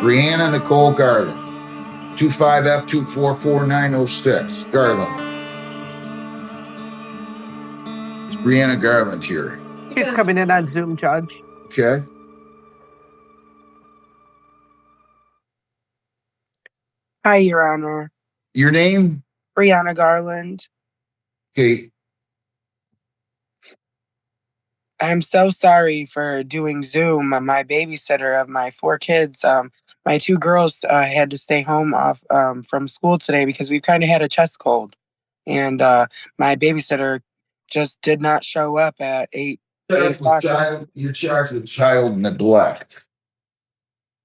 Brianna Nicole Garland. 25F244906. Garland. It's Brianna Garland here. She's coming in on Zoom, Judge. Okay. Hi, Your Honor. Your name? Brianna Garland. Okay. I'm so sorry for doing Zoom. My babysitter of my 4 kids, my 2 girls had to stay home off from school today because we've kind of had a chest cold. And my babysitter just did not show up at 8 o'clock. You're charged with child neglect.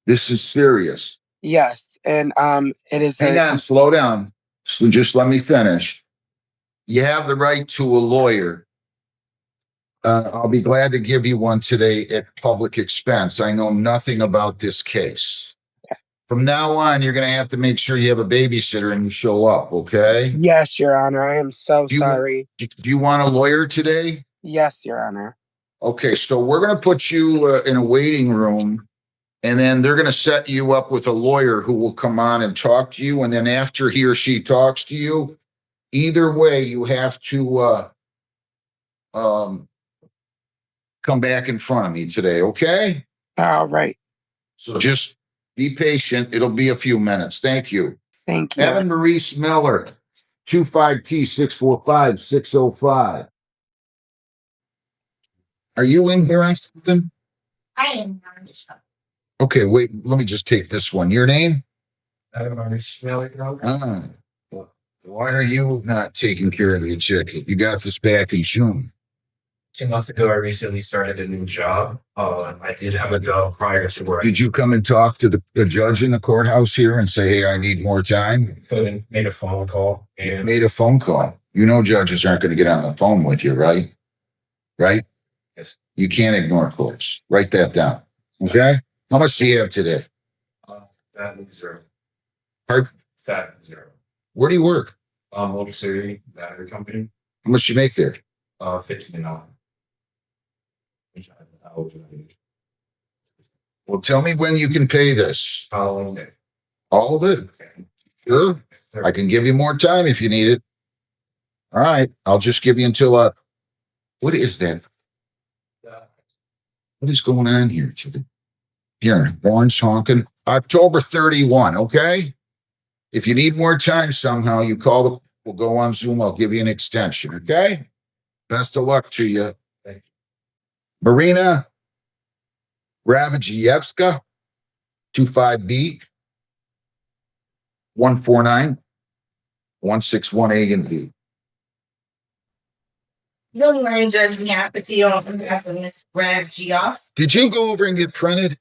This is serious. Yes, and it is. Hang on, slow down. So just let me finish. You have the right to a lawyer. I'll be glad to give you one today at public expense. I know nothing about this case. From now on, you're going to have to make sure you have a babysitter and you show up, okay? Yes, Your Honor. I am so sorry. Do you want a lawyer today? Yes, Your Honor. Okay, so we're going to put you in a waiting room, and then they're going to set you up with a lawyer who will come on and talk to you. And then after he or she talks to you, either way, you have to come back in front of me today, okay? All right. So just be patient. It'll be a few minutes. Thank you. Thank you. Evan Maurice Miller, 25T645605. Are you in here on something? I am on this phone. Okay, wait, let me just take this one. Your name? Evan Maurice Miller. Why are you not taking care of your chick? You got this back in June. 2 months ago, I recently started a new job. I did have a job prior to where Did you come and talk to the judge in the courthouse here and say, hey, I need more time? I made a phone call. And Made a phone call. You know judges aren't going to get on the phone with you, right? Right? Yes. You can't ignore courts. Write that down. Okay? How much do you have today? that is 0. Pardon? That is 0. Where do you work? Motor City Battery Company. How much do you make there? $15. Well, tell me when you can pay this. How long? All of it? Sure. I can give you more time if you need it. All right. I'll just give you until, what is that? What is going on here? Here, orange honking. October 31, okay? If you need more time somehow, you call we'll go on Zoom. I'll give you an extension, okay? Best of luck to you. Thank you. Marina Ravajievska, 25B, 149 1618 and B. Good morning, Judge Neapolitano on behalf of Ms. Ravajiovska. Did you go over and get printed?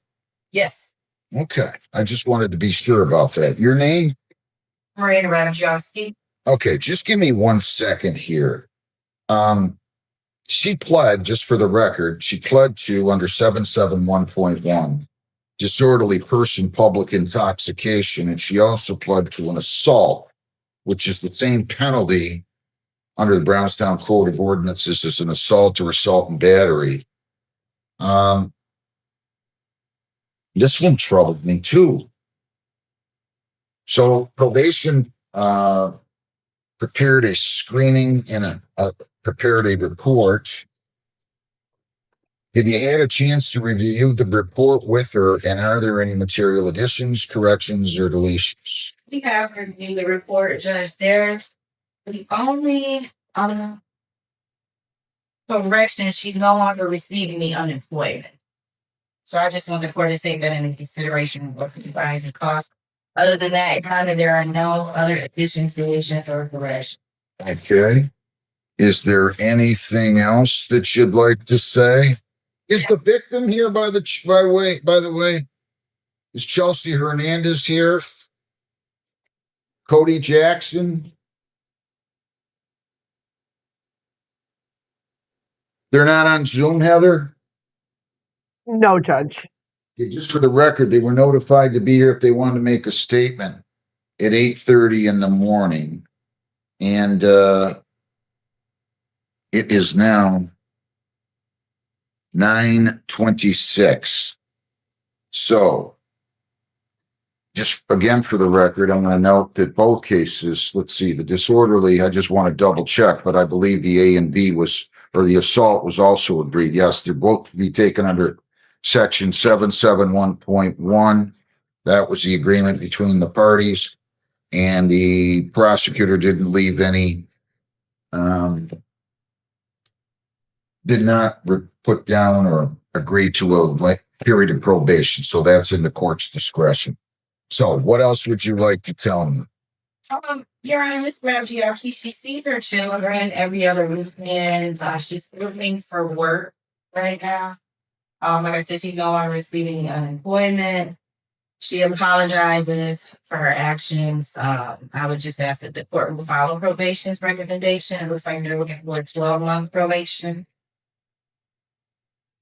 Yes, Okay. I just wanted to be sure about that. Your name? Marina Ravajiovska. Okay, just give me 1 second here. She pled, just for the record, she pled to under 771.1, disorderly person, public intoxication, and she also pled to an assault, which is the same penalty under the Brownstown Code of Ordinances as an assault or assault and battery. This one troubled me too. So probation prepared a screening and prepared a report. Have you had a chance to review the report with her, and are there any material additions, corrections, or deletions? We have reviewed the report, Judge. There, the only correction, she's no longer receiving the unemployment. So I just want the court to take that into consideration what the advisory costs. Other than that, there are no other additions, deletions, or corrections. Okay. Is there anything else that you'd like to say? Is the victim here by the way? Is Chelsea Hernandez here? Cody Jackson? They're not on Zoom, Heather? No, Judge. Okay, just for the record, they were notified to be here if they wanted to make a statement at 8:30 in the morning. And it is now 9:26. So just again, for the record, I'm going to note that both cases, let's see, the disorderly, I just want to double check, but I believe the A and B was, or the assault was also agreed. Yes, they're both to be taken under section 771.1. That was the agreement between the parties, and the prosecutor didn't leave any, did not put down or agree to a period of probation. So that's in the court's discretion. So what else would you like to tell me? Your Honor, Miss Rabgio, she sees her children every other weekend. She's looking for work right now. Like I said, she's no longer receiving unemployment. She apologizes for her actions. I would just ask that the court will follow probation's recommendation. It looks like they're looking for a 12-month probation.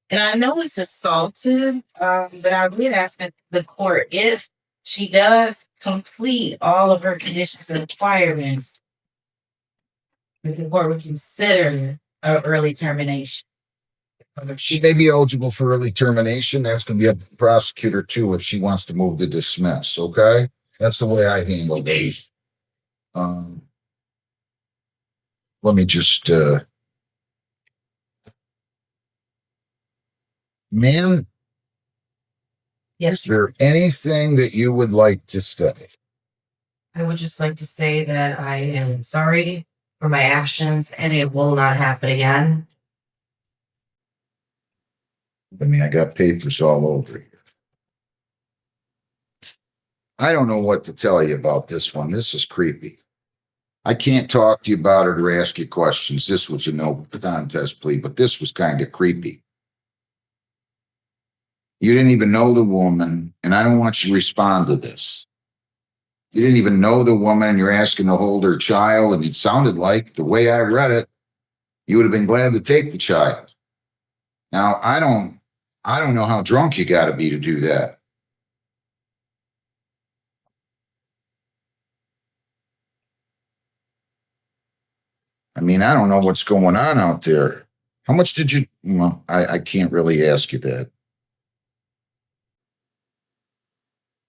And I know it's assaultive, but I would ask the court if she does complete all of her conditions and requirements, the court would consider an early termination. She may be eligible for early termination. That's going to be up to the prosecutor too if she wants to move to dismiss. Okay, that's the way I handle these. Let me just, ma'am, Yes, is there anything that you would like to say? I would just like to say that I am sorry for my actions and it will not happen again. I mean, I got papers all over here. I don't know what to tell you about this one. This is creepy. I can't talk to you about it or ask you questions. This was a no contest plea, but this was kind of creepy. You didn't even know the woman, and I don't want you to respond to this. You didn't even know the woman, and you're asking to hold her child, and it sounded like, the way I read it, you would have been glad to take the child. Now, I don't know how drunk you got to be to do that. I mean, I don't know what's going on out there. How much did you, well, I can't really ask you that.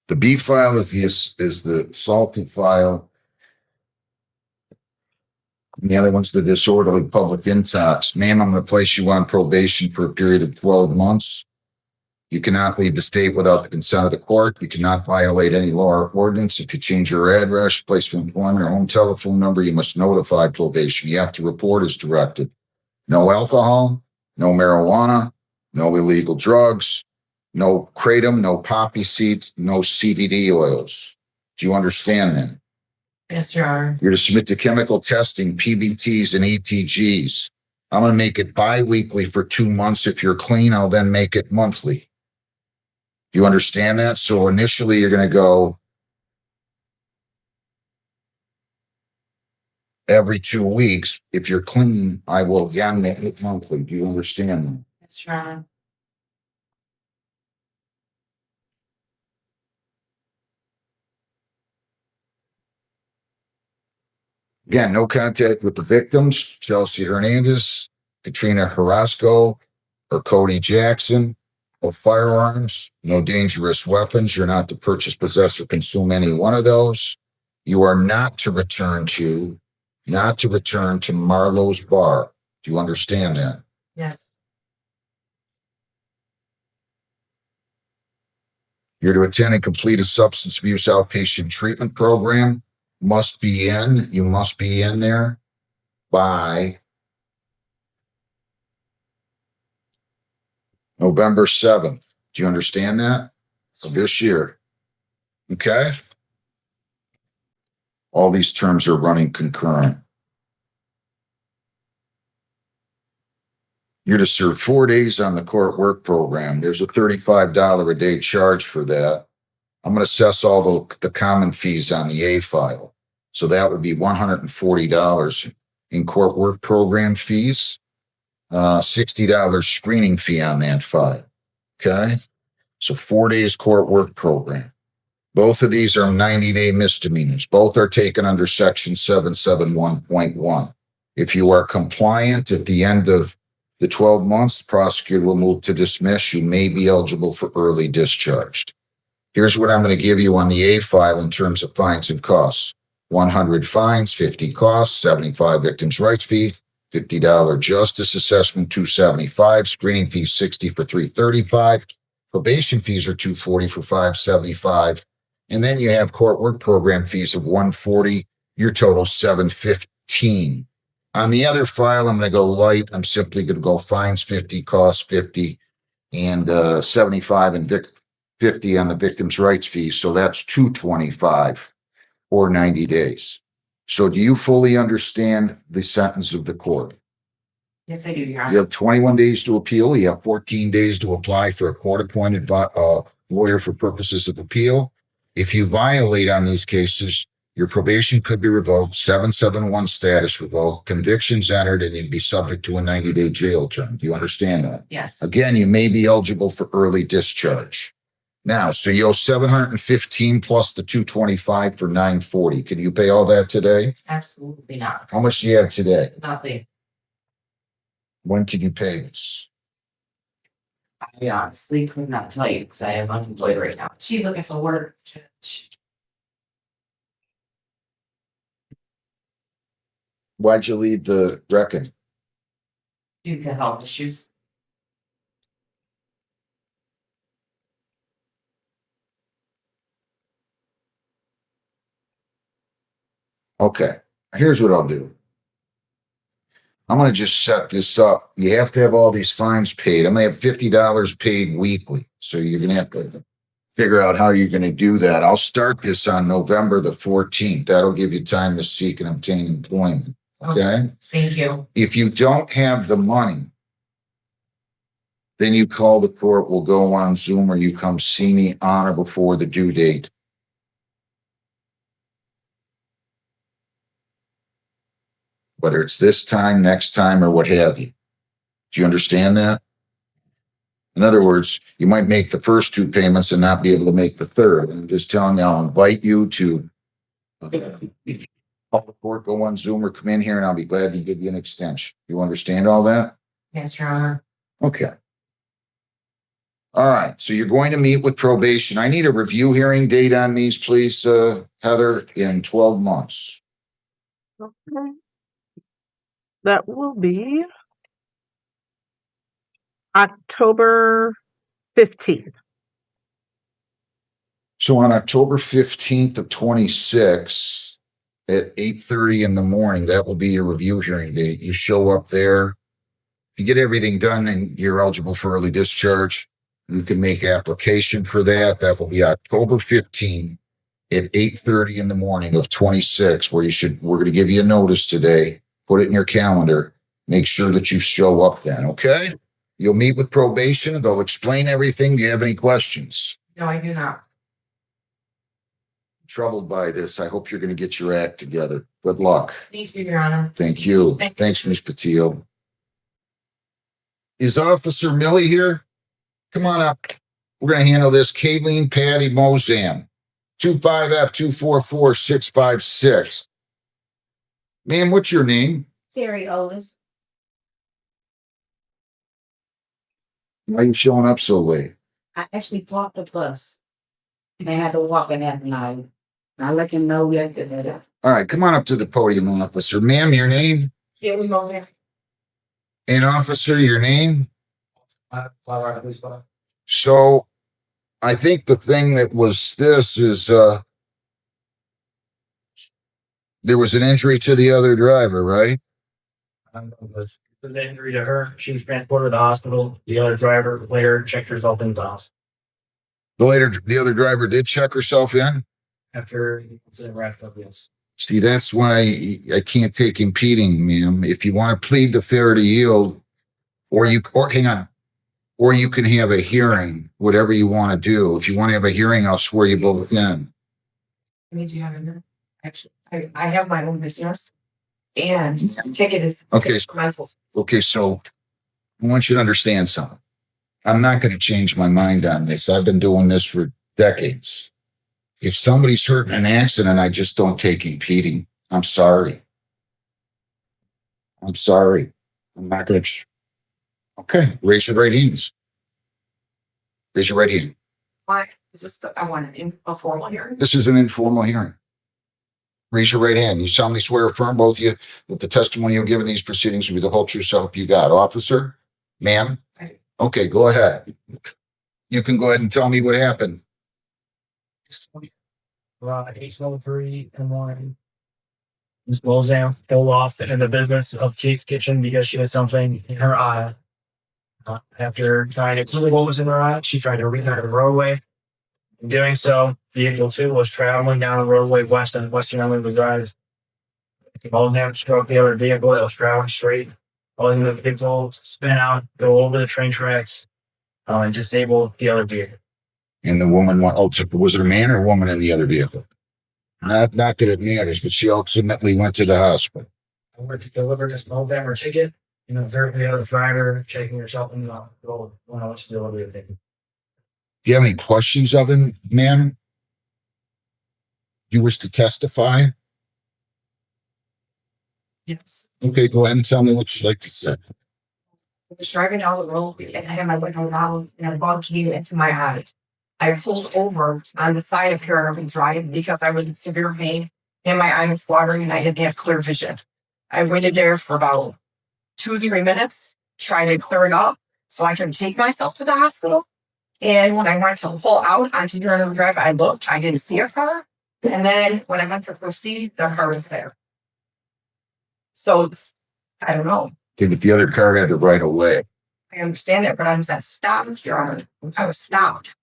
The B file is the assaulted file. And the other one's the disorderly public intox. Ma'am, I'm going to place you on probation for a period of 12 months. You cannot leave the state without the consent of the court. You cannot violate any law or ordinance. If you change your address, place of employment, or home telephone number, you must notify probation. You have to report as directed. No alcohol, no marijuana, no illegal drugs, no kratom, no poppy seeds, no CBD oils. Do you understand that? Yes, Your Honor. You're to submit to chemical testing, PBTs and ETGs. I'm going to make it bi-weekly for 2 months. If you're clean, I'll then make it monthly. Do you understand that? So initially you're going to go every 2 weeks. If you're clean, I will again make it monthly. Do you understand that? Yes, Your Honor. Again, no contact with the victims, Chelsea Hernandez, Katrina Carrasco, or Cody Jackson. No firearms, no dangerous weapons. You're not to purchase, possess, or consume any one of those. You are not to return to Marlowe's Bar. Do you understand that? Yes. You're to attend and complete a substance abuse outpatient treatment program. You must be in there by November 7th. Do you understand that? Of this year. Okay? All these terms are running concurrent. You're to serve 4 days on the court work program. There's a $35 a day charge for that. I'm going to assess all the common fees on the A file. So that would be $140 in court work program fees, $60 screening fee on that file. Okay? So 4 days court work program. Both of these are 90-day misdemeanors. Both are taken under section 771.1. If you are compliant at the end of the 12 months, the prosecutor will move to dismiss. You may be eligible for early discharge. Here's what I'm going to give you on the A file in terms of fines and costs. 100 fines, 50 costs, 75 victims' rights fee, $50 justice assessment, 275, screening fees 60 for 335, probation fees are 240 for 575, and then you have court work program fees of 140, your total 715. On the other file, I'm going to go light. I'm simply going to go fines 50, costs 50, and 75 and 50 on the victim's rights fees. So that's 225 or 90 days. So do you fully understand the sentence of the court? Yes, I do, Your You Honor. have 21 days to appeal. You have 14 days to apply for a court-appointed lawyer for purposes of appeal. If you violate on these cases, your probation could be revoked, 771 status revoked, convictions entered, and you'd be subject to a 90-day jail term. Do you understand that? Yes. Again, you may be eligible for early discharge. Now, so you owe 715 plus the 225 for 940. Can you pay all that today? Absolutely not. How much do you have today? Nothing. When can you pay this? I honestly could not tell you because I am unemployed right now. She's looking for work. Why'd you leave the reckon? Due to health issues. Okay, here's what I'll do. I'm gonna just set this up. You have to have all these fines paid. I'm gonna have $50 paid weekly. So you're gonna have to figure out how you're gonna do that. I'll start this on November the 14th. That'll give you time to seek and obtain employment. Okay? Thank you. If you don't have the money, then you call the court, we'll go on Zoom, or you come see me on or before the due date. Whether it's this time, next time, or what have you. Do you understand that? In other words, you might make the first two payments and not be able to make the third. I'm just telling you, I'll invite you to call the court, go on Zoom, or come in here, and I'll be glad to give you an extension. You understand all that? Yes, Your Honor. Okay. All right, so you're going to meet with probation. I need a review hearing date on these, please, Heather, in 12 months. Okay. That will be October 15th. So on October 15th of 26 at 8:30 in the morning, that will be your review hearing date. You show up there. If you get everything done and you're eligible for early discharge, you can make application for that. That will be October 15th at 8:30 in the morning of 26, we're going to give you a notice today. Put it in your calendar. Make sure that you show up then, okay? You'll meet with probation. They'll explain everything. Do you have any questions? No, I do not. Troubled by this. I hope you're going to get your act together. Good luck. Thank you, Your Honor. Thank you. Thank you. Thanks, Ms. Patil. Is Officer Millie here? Come on up. We're going to handle this. Kayleen Patty Mozam, 25F244656. Ma'am, what's your name? Terry Olis. Why are you showing up so late? I actually blocked the bus. And I had to walk in that night. I let him know yesterday. All right, come on up to the podium, officer. Ma'am, your name? Terry Mozam. And officer, your name? So I think the thing that was this is there was an injury to the other driver, right? There's an injury to her. She was transported to the hospital. The other driver later checked herself into the hospital The other driver did check herself in. after the incident wrapped up. Yes. See, that's why I can't take impeding, ma'am. If you want to plead the fair to yield, or hang on, or you can have a hearing, whatever you want to do. If you want to have a hearing, I'll swear you both in. I mean, do you have a Actually, I have my own business. And ticket is Okay. rental. Okay, so I want you to understand something. I'm not going to change my mind on this. I've been doing this for decades. If somebody's hurt in an accident, I just don't take impeding. I'm sorry. I'm sorry. I'm not going to. Okay, raise your right hands. Raise your right hand. Why? Is this I want a formal hearing? This is an informal hearing. Raise your right hand. You solemnly swear or affirm, both of you, that the testimony you'll give in these proceedings will be the whole true self you got. Officer? Ma'am? I- Okay, go ahead. You can go ahead and tell me what happened. Around 8:03 in the morning. Miss Bozan pulled off in the business of Kate's Kitchen because she had something in her eye. After trying to clear what was in her eye, she tried to re-enter the roadway. In doing so, vehicle 2 was traveling down the roadway west on Western Elmwood Drive. Bozan struck the other vehicle that was traveling straight, causing the vehicle to spin out, go over the train tracks, and disable the other vehicle. And the woman, was it a man or a woman in the other vehicle? Not that it matters, but she ultimately went to the hospital. I went to deliver this November ticket, heard the other driver checking herself in the road when I was to deliver the ticket. Do you have any questions of him, ma'am? Do you wish to testify? Yes. Okay, go ahead and tell me what you'd like to say. I was driving down the road and I had my window down and a bug came into my eye. I pulled over on the side of Paragon Drive because I was in severe pain and my eye was watering and I didn't have clear vision. I waited there for about 2-3 minutes trying to clear it up so I could take myself to the hospital. And when I went to pull out onto Paragon Drive, I looked, I didn't see a car. And then when I went to proceed, the car was there. So I don't know. But the other car had the right of way. I understand that, but I was at stop, Your Honor. I was stopped.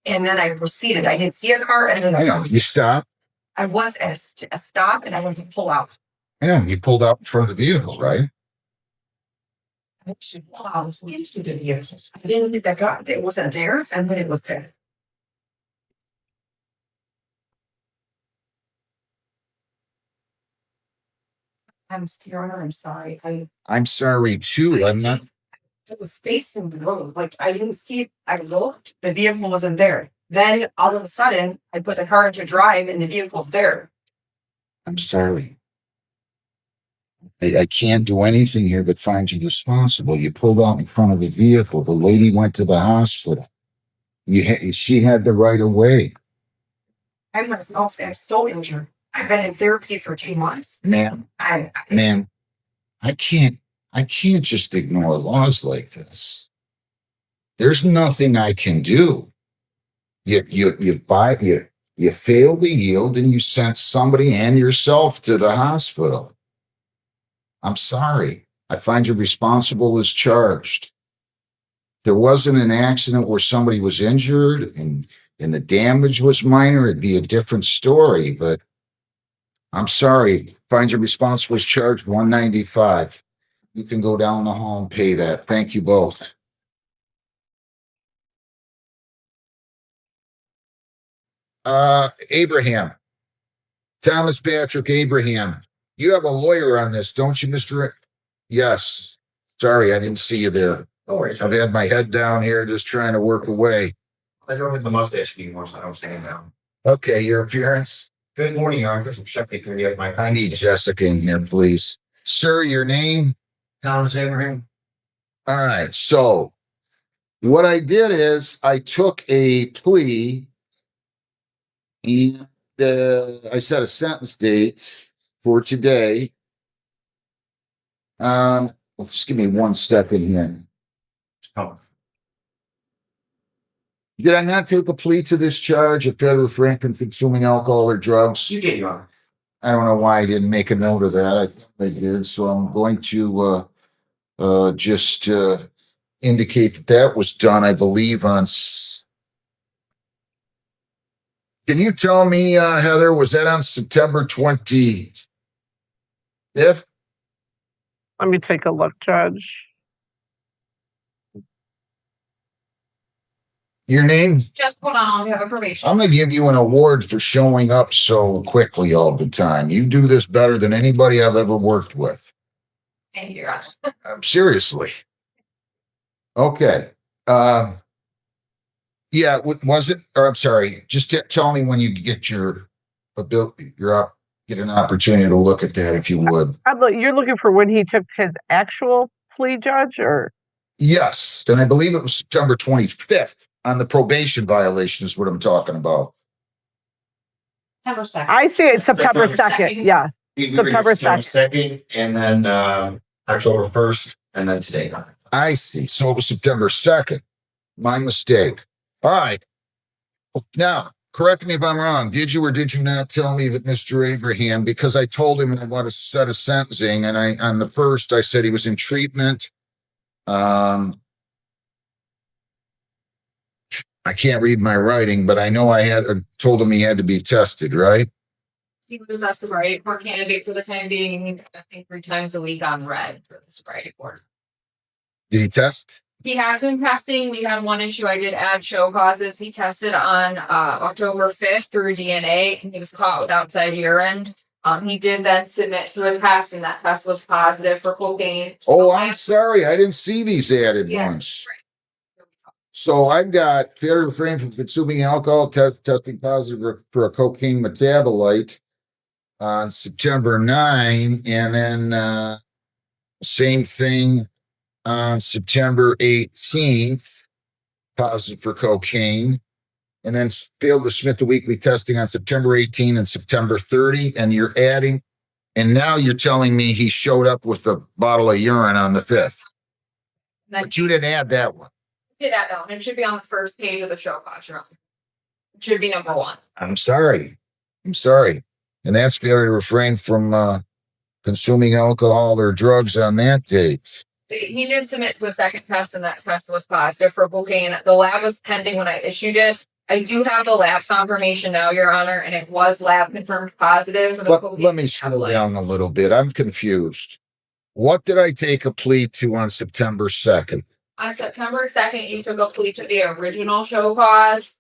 And then I proceeded. I didn't see a car and then I know, you stopped. I was at a stop and I went to pull out. I know, you pulled out in front of the vehicle, right? I should pull out into the vehicle. I didn't think that car, it wasn't there and then it was there. Your Honor, I'm sorry. I'm sorry too. I'm not. It was facing the road. Like I didn't see it. I looked, the vehicle wasn't there. Then all of a sudden, I put the car into drive and the vehicle's there. I'm sorry. I can't do anything here but find you responsible. You pulled out in front of the vehicle. The lady went to the hospital. She had the right of way. I myself am so injured. I've been in therapy for 2 months. Ma'am, ma'am, I can't just ignore laws like this. There's nothing I can do. You failed to yield and you sent somebody and yourself to the hospital. I'm sorry. I find you responsible as charged. There wasn't an accident where somebody was injured and the damage was minor, it'd be a different story, but I'm sorry. Find you responsible as charged, $195. You can go down the hall and pay that. Thank you both. Abraham. Thomas Patrick Abraham. You have a lawyer on this, don't you, Mr. Yes. Sorry, I didn't see you there. No worries. I've had my head down here just trying to work away. I don't have the mustache anymore, so I don't stand down. Okay, your appearance. Good morning, Your Honor. This is Shepley for you. I need Jessica in here, please. Sir, your name? Thomas Abraham. All right. So what I did is I took a plea and I set a sentence date for today. Just give me 1 second here. Oh. Did I not take a plea to this charge of federal frank and consuming alcohol or drugs? You did, Your Honor. I don't know why I didn't make a note of that. I think I did. So I'm going to just indicate that was done, I believe, on. Can you tell me, Heather, was that on September 25th? Let me take a look, Judge. Your name? Just hold on, we have information. I'm going to give you an award for showing up so quickly all the time. You do this better than anybody I've ever worked with. Thank you, Your Honor. Seriously. Okay. Yeah, was it? Or I'm sorry. Just tell me when you get your ability, get an opportunity to look at that, if you would. You're looking for when he took his actual plea, Judge, or? Yes, and I believe it was September 25th. on the probation violation is what I'm talking about. September 2nd. I see it September September 2nd. 2nd. Yes. September September 2nd, and then October 1st, and then today. I see. So it was September 2nd. My mistake. All right. Now, correct me if I'm wrong. Did you or did you not tell me that Mr. Abraham, because I told him I want to set a sentencing, and on the first, I said he was in treatment. I can't read my writing, but I know I had told him he had to be tested, right? He was a sobriety court candidate for the time being. I think 3 times a week on red for the sobriety court. Did he test? He has been testing. We had one issue. I did add show causes. He tested on October 5th through DNA, and he was caught with outside urine. He did then submit to a test, and that test was positive for cocaine. Oh, I'm sorry. I didn't see these added Yeah. ones. So I've got failure to refrain from consuming alcohol, testing positive for a cocaine metabolite on September 9, and then same thing on September 18th, positive for cocaine, and then failed to submit the weekly testing on September 18 and September 30, and you're adding, and now you're telling me he showed up with a bottle of urine on the 5th. Then But you didn't add that one. did add that one. It should be on the first page of the show cause. It should be number 1. I'm sorry. And that's failure to refrain from consuming alcohol or drugs on that date. He did submit to a second test, and that test was positive for cocaine. The lab was pending when I issued it. I do have the lab confirmation now, Your Honor, and it was lab confirmed positive. For the Let me slow down a little bit. I'm confused. What did I take a plea to on September 2nd? On September 2nd, you took a plea to the original show cause.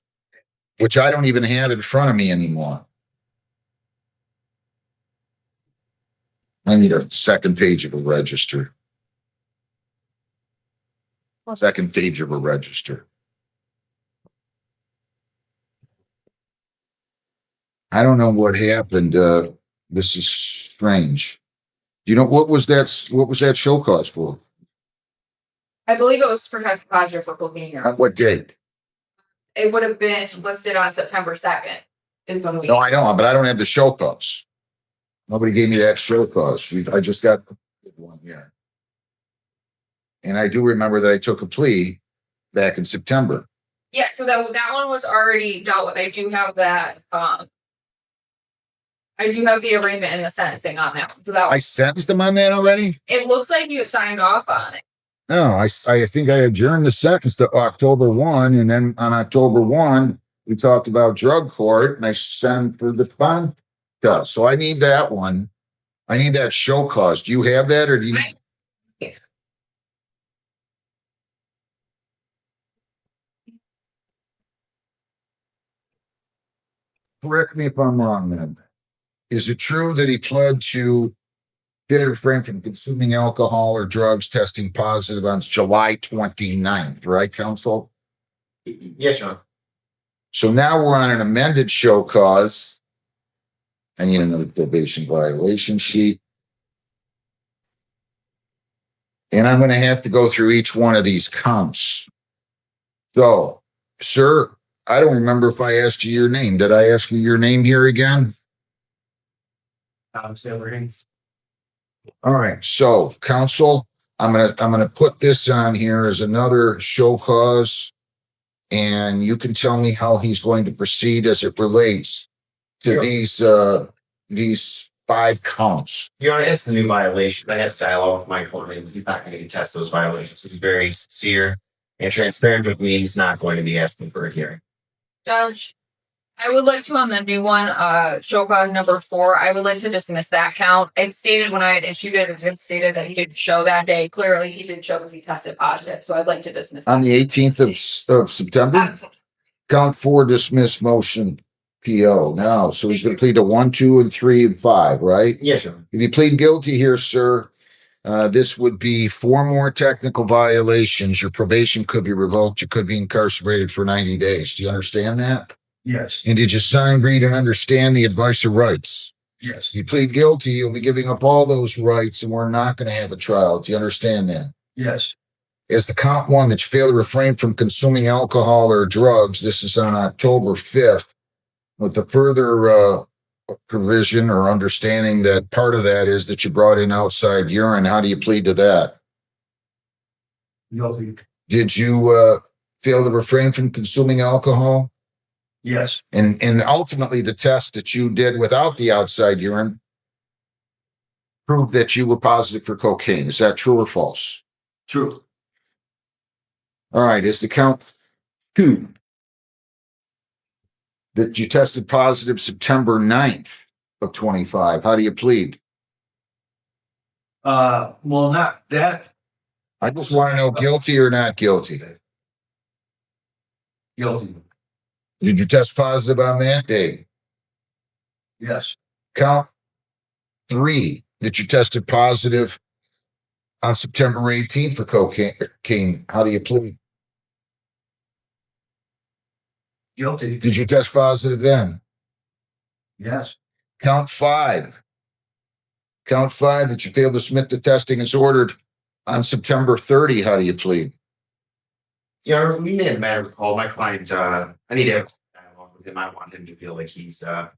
Which I don't even have in front of me anymore. I need a second page of a register. Second page of a register. I don't know what happened. This is strange. You know, what was that show cause for? I believe it was for test positive for cocaine. Your Honor. On what date? It would have been listed on September 2nd. Is when we. No, I know, but I don't have the show cause. Nobody gave me that show cause. I just got one here. And I do remember that I took a plea back in September. Yeah, so that one was already dealt with. I do have that. I do have the arraignment and the sentencing on that one. So that I sentenced him on that already? it looks like you signed off on it. No, I think I adjourned the sentence to October 1, and then on October 1, we talked about drug court, and I sent for the bond test. So I need that one. I need that show cause. Do you have that, or do you? Yeah. Correct me if I'm wrong, then. Is it true that he pled to failure to refrain from consuming alcohol or drugs, testing positive on July 29th, right, counsel? Yes, John. So now we're on an amended show cause. I need another probation violation sheet. And I'm going to have to go through each one of these counts. So, sir, I don't remember if I asked you your name. Did I ask you your name here again? Still reading. All right. So, counsel, I'm gonna put this on here as another show cause, and you can tell me how he's going to proceed as it relates to these 5 counts. Your Honor, it's the new violation. I had a dialogue with my client. He's not going to contest those violations. He's very sincere and transparent with me. He's not going to be asking for a hearing. Judge, I would like to on the new one, show cause number 4. I would like to dismiss that count. It stated when I had issued it, it stated that he didn't show that day. Clearly, he didn't show because he tested positive. So I'd like to dismiss On that. the 18th of September, count 4 dismiss motion PO now. So he's going to plead to 1, 2, and 3, and 5, right? Yes, Your Honor. If you plead guilty here, sir, this would be 4 more technical violations. Your probation could be revoked. You could be incarcerated for 90 days. Do you understand that? Yes, And did you sign, read, and understand the advice of rights? yes, If you plead guilty, you'll be giving up all those rights, and we're not going to have a trial. Do you understand that? yes, is the count one that you fail to refrain from consuming alcohol or drugs. This is on October 5th with the further provision or understanding that part of that is that you brought in outside urine. How do you plead to that? Guilty. Did you fail to refrain from consuming alcohol? Yes. And ultimately the test that you did without the outside urine proved that you were positive for cocaine. Is that true or false? True. All right. Is the count two that you tested positive September 9th of 25? How do you plead? Well, not that. I just want to know guilty or not guilty. Guilty. Did you test positive on that day? Yes. Count three that you tested positive on September 18th for cocaine. How do you plead? Guilty. Did you test positive then? Yes. Count five. Count five that you failed to submit the testing as ordered on September 30. How do you plead? Yeah, we made a matter of call. My client, I need to have dialogue with him. I want him to feel like he's not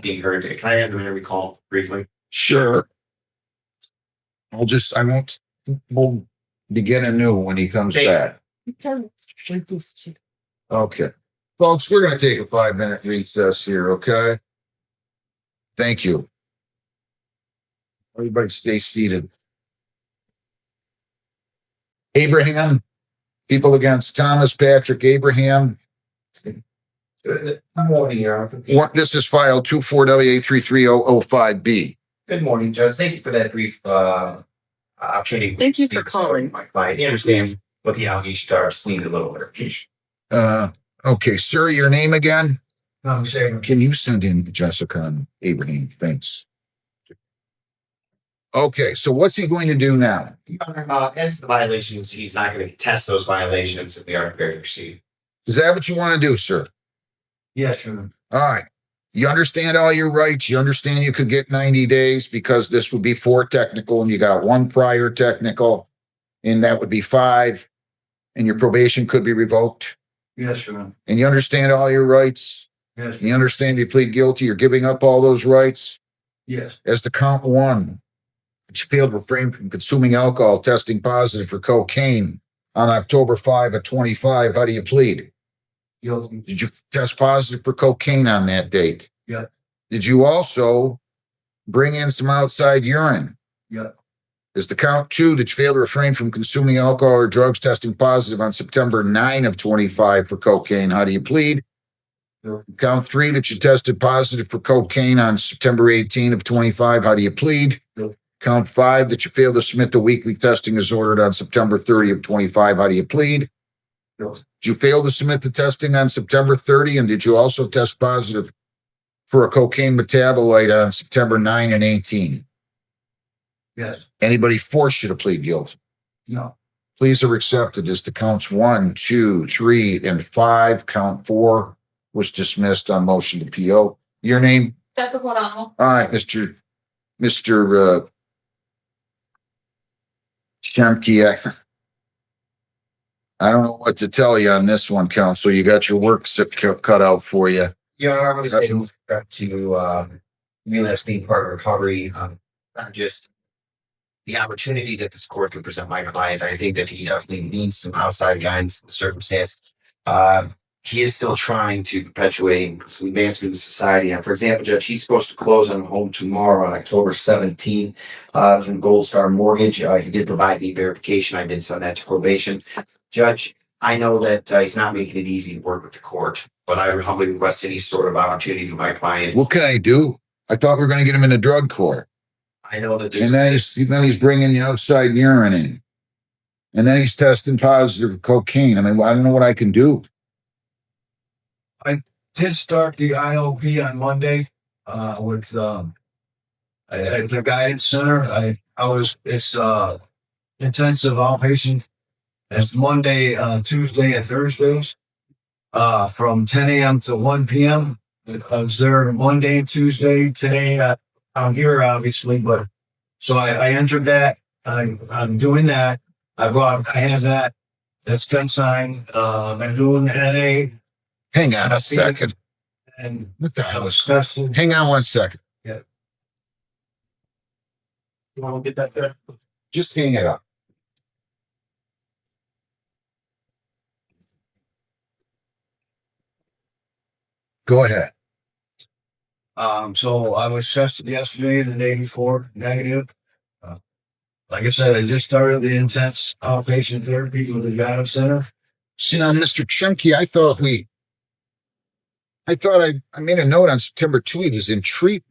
being heard. Can I have a recall briefly? Sure. We'll begin anew when he comes back. Okay. Folks, we're going to take a 5-minute recess here, okay? Thank you. Everybody stay seated. Abraham, people against Thomas Patrick Abraham. Good morning, Your Honor. This is file 24WA33005B. Good morning, Judge. Thank you for that brief opportunity. Thank you for calling. My client. He understands what the allegations are. Just need a little clarification. Okay, sir, your name again? I'm saying. Can you send in Jessica and Abraham? Thanks. Okay, so what's he going to do now? Your Honor, as to the violations, he's not going to test those violations if we are prepared to proceed. Is that what you want to do, sir? Yes, sir. All right. You understand all your rights. You understand you could get 90 days because this would be 4 technical and you got 1 prior technical, and that would be 5, and your probation could be revoked. Yes, sir. And you understand all your rights. Yes. You understand you plead guilty. You're giving up all those rights. Yes. As to count 1, that you failed to refrain from consuming alcohol, testing positive for cocaine on October 5 of 25. How do you plead? Guilty. Did you test positive for cocaine on that date? Yeah. Did you also bring in some outside urine? Yeah. Is the count 2 that you failed to refrain from consuming alcohol or drugs, testing positive on September 9 of 25 for cocaine? How do you plead? Yeah. Count 3 that you tested positive for cocaine on September 18 of 25. How do you plead? Yeah. Count 5 that you failed to submit the weekly testing as ordered on September 30 of 25. How do you plead? Yeah. Did you fail to submit the testing on September 30? And did you also test positive for a cocaine metabolite on September 9 and 18? Yes. Anybody force you to plead guilty? No. Pleas are accepted as to counts 1, 2, 3, and 5. Count 4 was dismissed on motion to PO. Your name? That's a All All right, Mr. Shemke. I don't know what to tell you on this one, counsel. You got your work cut out for you. Yeah, I'm going to say with respect to relapse being part of recovery, not just the opportunity that this court can present my client. I think that he definitely needs some outside guidance in the circumstance. He is still trying to perpetuate some advancement in society. And for example, Judge, he's supposed to close on home tomorrow on October 17th from Gold Star Mortgage. He did provide me verification. I did send that to probation. Judge, I know that he's not making it easy to work with the court, but I would humbly request any sort of opportunity for my client. What can I do? I thought we were going to get him in the drug court. I know that there's... And then he's bringing the outside urine in. And then he's testing positive for cocaine. I mean, I don't know what I can do. I did start the IOP on Monday with at the guidance center. It's intensive outpatient. It's Monday, Tuesday, and Thursdays from 10 a.m. to 1 p.m. I was there Monday and Tuesday. Today I'm here obviously, but so I entered that. I'm doing that. I have that. That's been signed. I'm doing NA Hang on a second. and What the I hell was is? stressful. Hang on one second. You want to get that there? Just hang it up. Go ahead. So I was tested yesterday, the day before, negative. Like I said, I just started the intense outpatient therapy with the guidance center. See now, Mr. Chunky, I made a note on September 2. He was in treatment.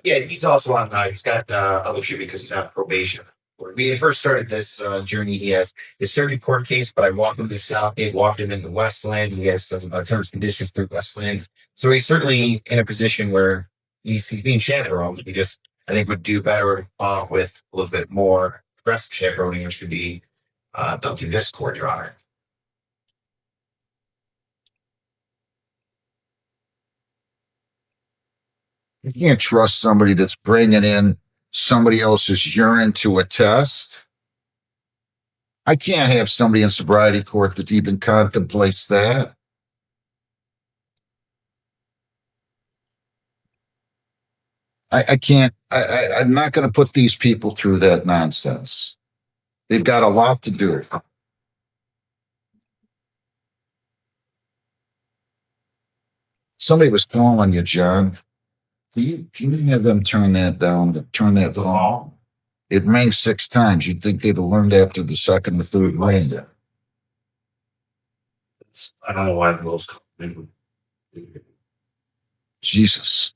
Yeah, he's also on. He's got other treatment because he's on probation. When we first started this journey, he has his circuit court case, but I walked him to Southgate, walked him into Westland. He has some terms and conditions through Westland, so he's certainly in a position where he's being chaperoned. He just, I think, would do better off with a little bit more aggressive chaperoning, which could be done through this court, Your Honor. You can't trust somebody that's bringing in somebody else's urine to a test. I can't have somebody in sobriety court that even contemplates that. I can't, I'm not going to put these people through that nonsense. They've got a lot to do. Somebody was calling you, John. Can you have them turn that down, turn that phone? It rang 6 times. You'd think they'd have learned after the second or third ring. I don't know why those come in. Jesus.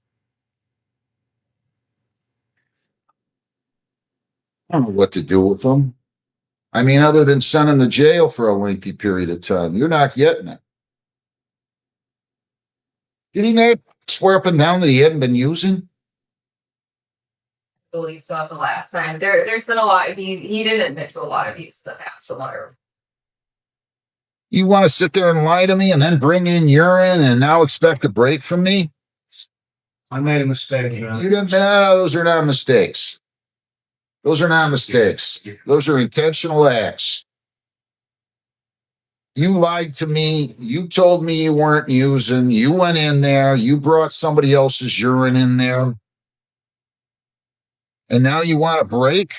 I don't know what to do with them. I mean, other than send them to jail for a lengthy period of time, you're not getting it. Did he not swear up and down that he hadn't been using? Believe so the last time. There's been a lot. He did admit to a lot of use in the past from what I remember. You want to sit there and lie to me and then bring in urine and now expect a break from me? I made a mistake. You know? You didn't, no, those are not mistakes. Those are not mistakes. Those are intentional acts. You lied to me. You told me you weren't using. You went in there. You brought somebody else's urine in there. And now you want a break?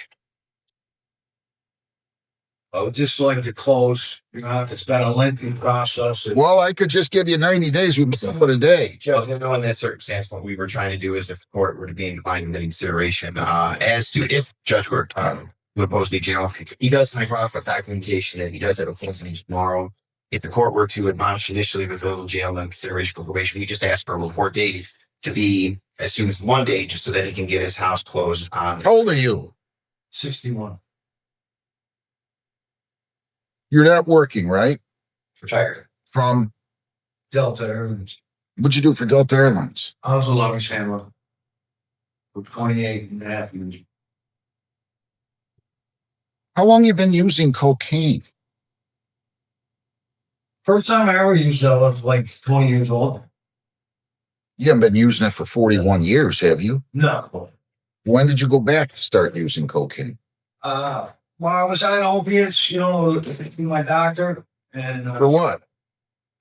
I would just like to close. You know, it's been a lengthy process. Well, I could just give you 90 days. We must put a day. Judge, you know, in that circumstance, what we were trying to do is if the court were to be inclined in consideration as to if Judge were would oppose the jail, he does sign off with documentation and he does have a closing tomorrow. If the court were to admonish initially with a little jail and consideration for probation, he just asked for a report date to be as soon as one day, just so that he can get his house closed on. How old are you? 61. You're not working, right? Retired. From, Delta Airlines. what'd you do for Delta Airlines? I was a luggage handler for 28 and a half years. How long you been using cocaine? First time I ever used it, I was like 20 years old. You haven't been using it for 41 years, have you? No. When did you go back to start using cocaine? Well, I was on opiates, you know, to my doctor, and For what?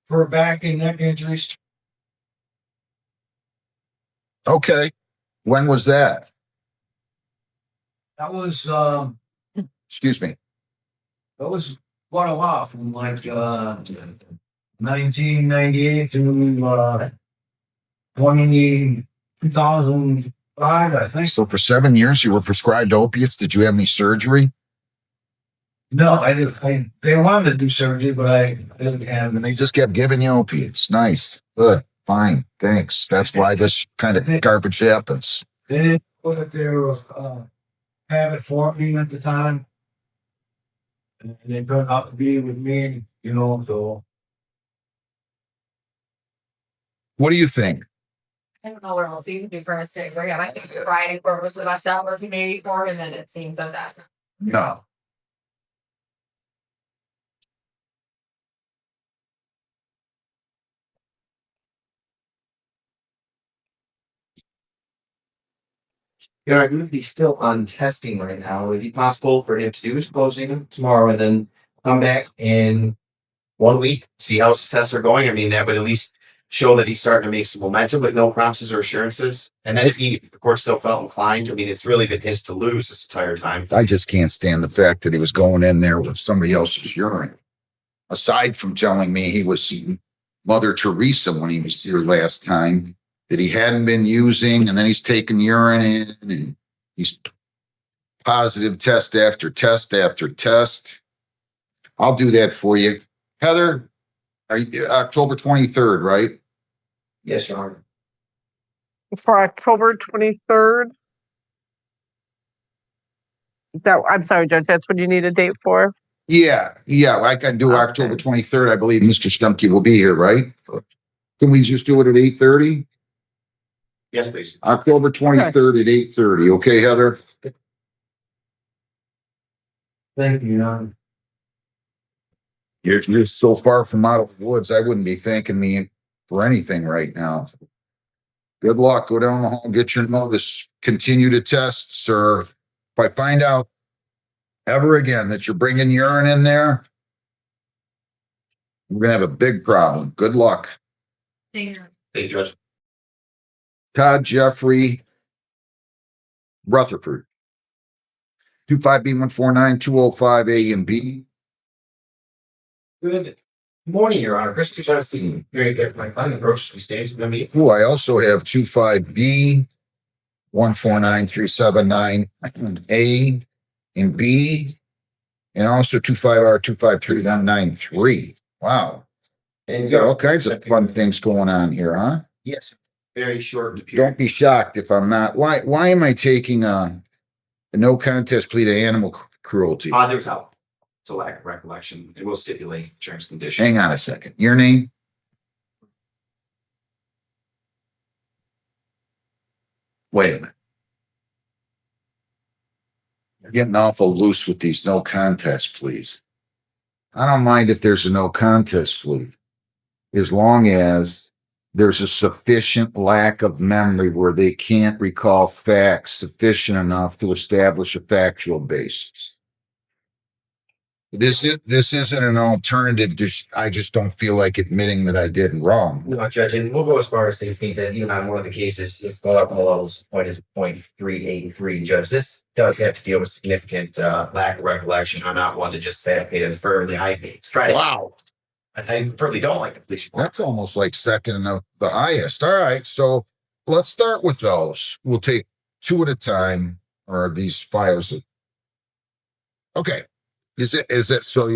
for back and neck injuries. Okay. When was that? That was Excuse me. quite a while, from like 1998 to 2005, I think. So for 7 years you were prescribed opiates. Did you have any surgery? No, I didn't. They wanted to do surgery, but I didn't have. And they just kept giving you opiates. Nice. Good. Fine. Thanks. That's why this kind of garbage happens. They didn't put it there, have it for me at the time. And they turned out to be with me, you know, so. What do you think? I don't know what else you can do for a state. But yeah, I think the riding court was the best hour to maybe for, and then it seems that that's. No. You know, I believe he's still on testing right now. Would it be possible for him to do his closing tomorrow and then come back in 1 week, see how his tests are going? I mean, that would at least show that he's starting to make some momentum, but no promises or assurances. And then if the court still felt inclined, I mean, it's really been his to lose this entire time. I just can't stand the fact that he was going in there with somebody else's urine. Aside from telling me he was Mother Teresa when he was here last time, that he hadn't been using, and then he's taking urine in, and he's positive test after test after test. I'll do that for you. Heather, are you October 23rd, right? Yes, Your Honor. For October 23rd. I'm sorry, Judge, that's what you need a date for? Yeah, I can do Okay. October 23rd. I believe Mr. Stumke will be here, right? Can we just do it at 8:30? Yes, please. October 23rd at 8:30. Okay, Heather? Thank you, Your Honor. You're so far from out of the woods, I wouldn't be thanking me for anything right now. Good luck. Go down the hall, get your notice, continue to test, sir. If I find out ever again that you're bringing urine in there, we're gonna have a big problem. Good luck. Thank you, Judge. Todd Jeffrey Rutherford. 25B149205A and B. Good morning, Your Honor. Christopher Johnson, very good. My client approaches me stands with me. Ooh, I also have 25B 149379A and B, and also 25R 25393. Wow. And You got all kinds of fun things going on here, huh? Yes, very short. Don't be shocked if I'm not. Why am I taking a no contest plea to animal cruelty? There's help. It's a lack of recollection. It will stipulate terms and conditions. Hang on a second. Your name? Wait a minute. You're getting awful loose with these no contest pleas. I don't mind if there's a no contest plea, as long as there's a sufficient lack of memory where they can't recall facts sufficient enough to establish a factual basis. This isn't an alternative. I just don't feel like admitting that I did wrong. No, Judge, and we'll go as far as to think that even on one of the cases, it's thought up on the levels point is 0.383. Judge, this does have to deal with significant lack of recollection. I'm not one to just fabricate and firmly. I try to. Wow. I really don't like the police report. That's almost like second and the highest. All right. So let's start with those. We'll take two at a time, or these files. Okay. Is it so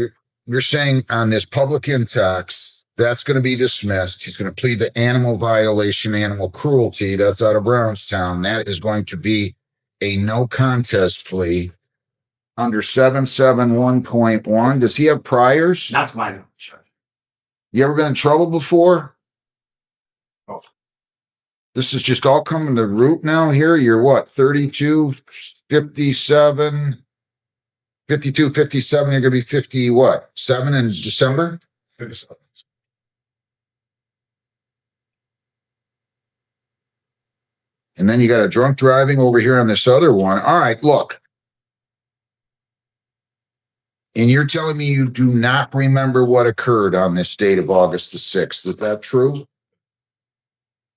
you're saying on this public intox, that's going to be dismissed. He's going to plead the animal violation, animal cruelty. That's out of Brownstown. That is going to be a no contest plea under 771.1. Does he have priors? Not to my knowledge, Judge. You ever been in trouble before? Oh. This is just all coming to root now here. You're what, 32, 57, 52, 57. You're going to be 50, what, 7 in December? And then you got a drunk driving over here on this other one. All right, look. And you're telling me you do not remember what occurred on this date of August the 6th. Is that true?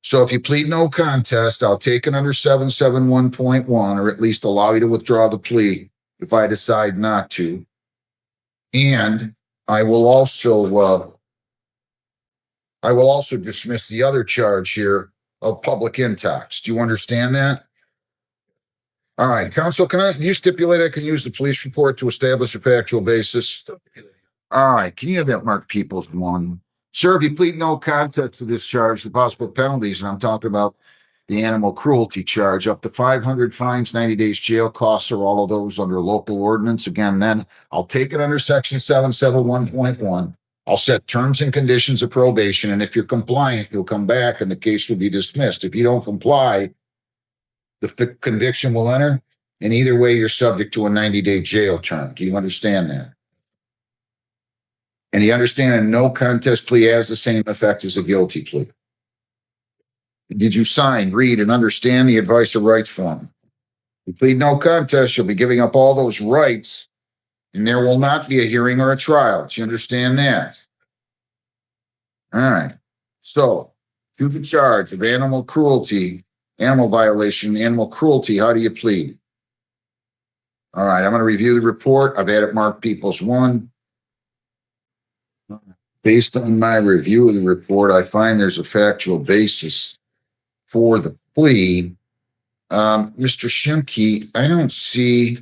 So if you plead no contest, I'll take it under 771.1, or at least allow you to withdraw the plea if I decide not to. And I will also dismiss the other charge here of public intox. Do you understand that? All right, counsel, can you stipulate I can use the police report to establish a factual basis? All right, can you have that Mark Peoples one? Sir, if you plead no contest to this charge, the possible penalties, and I'm talking about the animal cruelty charge, up to 500 fines, 90 days jail, costs are all of those under local ordinance. Again, then I'll take it under section 771.1. I'll set terms and conditions of probation, and if you're compliant, you'll come back and the case will be dismissed. If you don't comply, the conviction will enter, and either way, you're subject to a 90-day jail term. Do you understand that? And you understand a no contest plea has the same effect as a guilty plea. Did you sign, read, and understand the advice of rights form? You plead no contest, you'll be giving up all those rights, and there will not be a hearing or a trial. Do you understand that? All right. So, to the charge of animal cruelty, animal violation, animal cruelty, how do you plead? All right, I'm going to review the report. I've had it marked Peoples 1. Based on my review of the report, I find there's a factual basis for the plea. Mr. Shimke, I don't see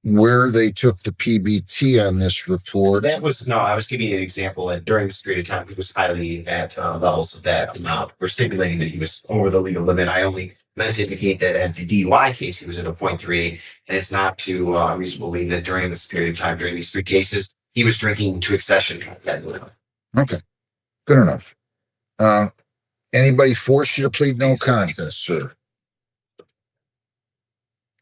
where they took the PBT on this report. That was, no, I was giving you an example that during this period of time, he was highly at levels of that amount. We're stipulating that he was over the legal limit. I only meant to indicate that at the DUI case, he was at a 0.38, and it's not too reasonable to believe that during this period of time, during these 3 cases, he was drinking to excession. Okay, good enough. Anybody force you to plead no contest, sir?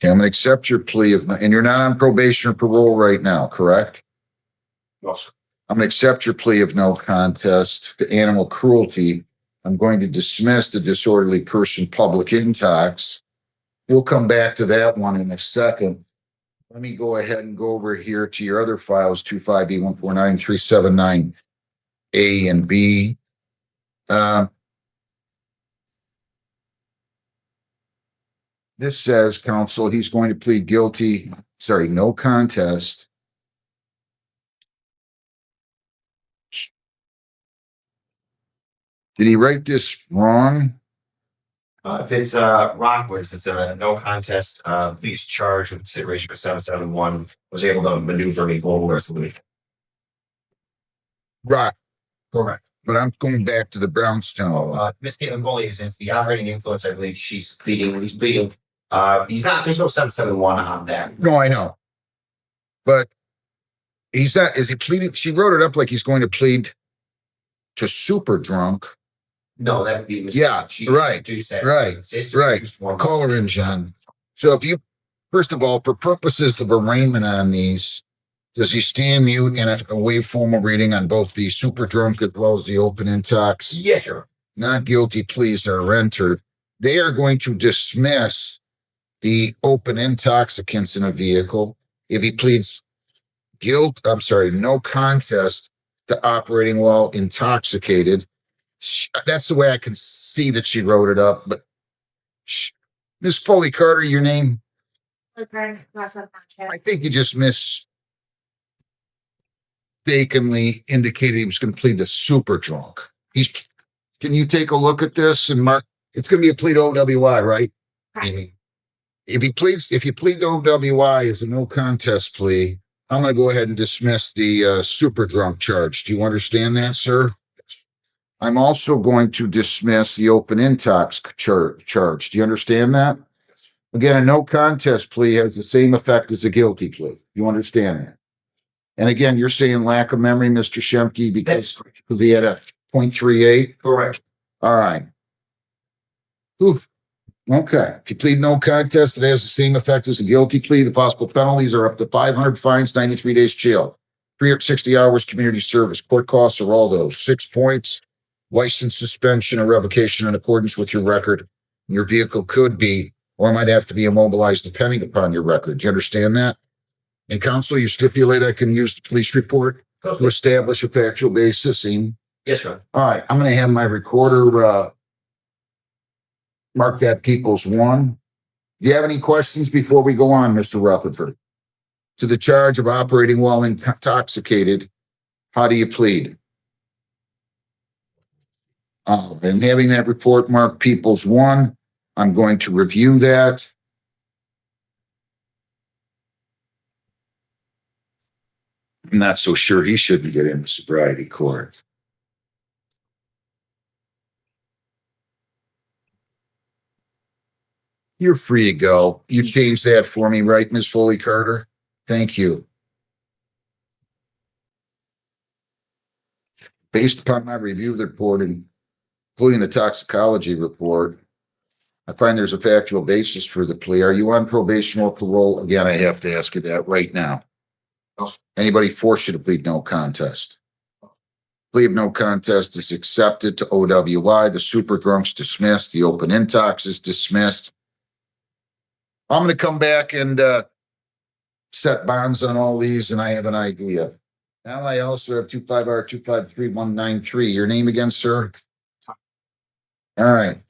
Okay, I'm going to accept your plea and you're not on probation or parole right now, correct? Also, I'm going to accept your plea of no contest to animal cruelty. I'm going to dismiss the disorderly person public intox. We'll come back to that one in a second. Let me go ahead and go over here to your other files, 25B149379A and B. This says, counsel, he's going to plead guilty, no contest. Did he write this wrong? If it's Rockwood's, it's a no contest, please charge with consideration for 771, was able to maneuver a global resolution. Right. Correct. But I'm going back to the Brownstone. Miss Caitlin Foley is into the operating influence. I believe she's pleading when he's pleading. He's not, there's no 771 on that. No, I know. But he's not, is he pleading? She wrote it up like he's going to plead to super drunk. No, that would be Miss. Yeah, right, right. Call her in, John. So if you, first of all, for purposes of arraignment on these, does he stand mute and waive formal reading on both the super drunk as well as the open intox? Yes, sir. Not guilty pleas are entered. They are going to dismiss the open intoxicants in a vehicle if he pleads no contest to operating while intoxicated. That's the way I can see that she wrote it up. But Miss Foley Carter, your name? I think you just mistakenly indicated he was going to plead to super drunk. Can you take a look at this and mark? It's going to be a plea to OWI, right? Right. If you plead to OWI as a no contest plea, I'm going to go ahead and dismiss the super drunk charge. Do you understand that, sir? I'm also going to dismiss the open intox charge. Do you understand that? Again, a no contest plea has the same effect as a guilty plea. You understand that? And again, you're saying lack of memory, Mr. Shemke, because he had a 0.38? Correct. All right. Oof. Okay. If you plead no contest, it has the same effect as a guilty plea. The possible penalties are up to 500 fines, 93 days jail, 360 hours community service. Court costs are all those. 6 points, license suspension or revocation in accordance with your record. Your vehicle could be, or might have to be immobilized depending upon your record. Do you understand that? And counsel, you stipulate I can use the police report to establish a factual basis. Yes, sir. All right. I'm going to have my recorder mark that Peoples 1. Do you have any questions before we go on, Mr. Rutherford? To the charge of operating while intoxicated, how do you plead? And having that report marked Peoples 1, I'm going to review that. I'm not so sure he shouldn't get into sobriety court. You're free to go. You changed that for me, right, Ms. Foley Carter? Thank you. Based upon my review of the report, including the toxicology report, I find there's a factual basis for the plea. Are you on probation or parole? Again, I have to ask you that right now. Anybody force you to plead no contest? Plea of no contest is accepted to OWI. The super drunk's dismissed. The open intox is dismissed. I'm gonna come back and set bonds on all these, and I have an idea. Now I also have 25R253193. Your name again, sir? All right.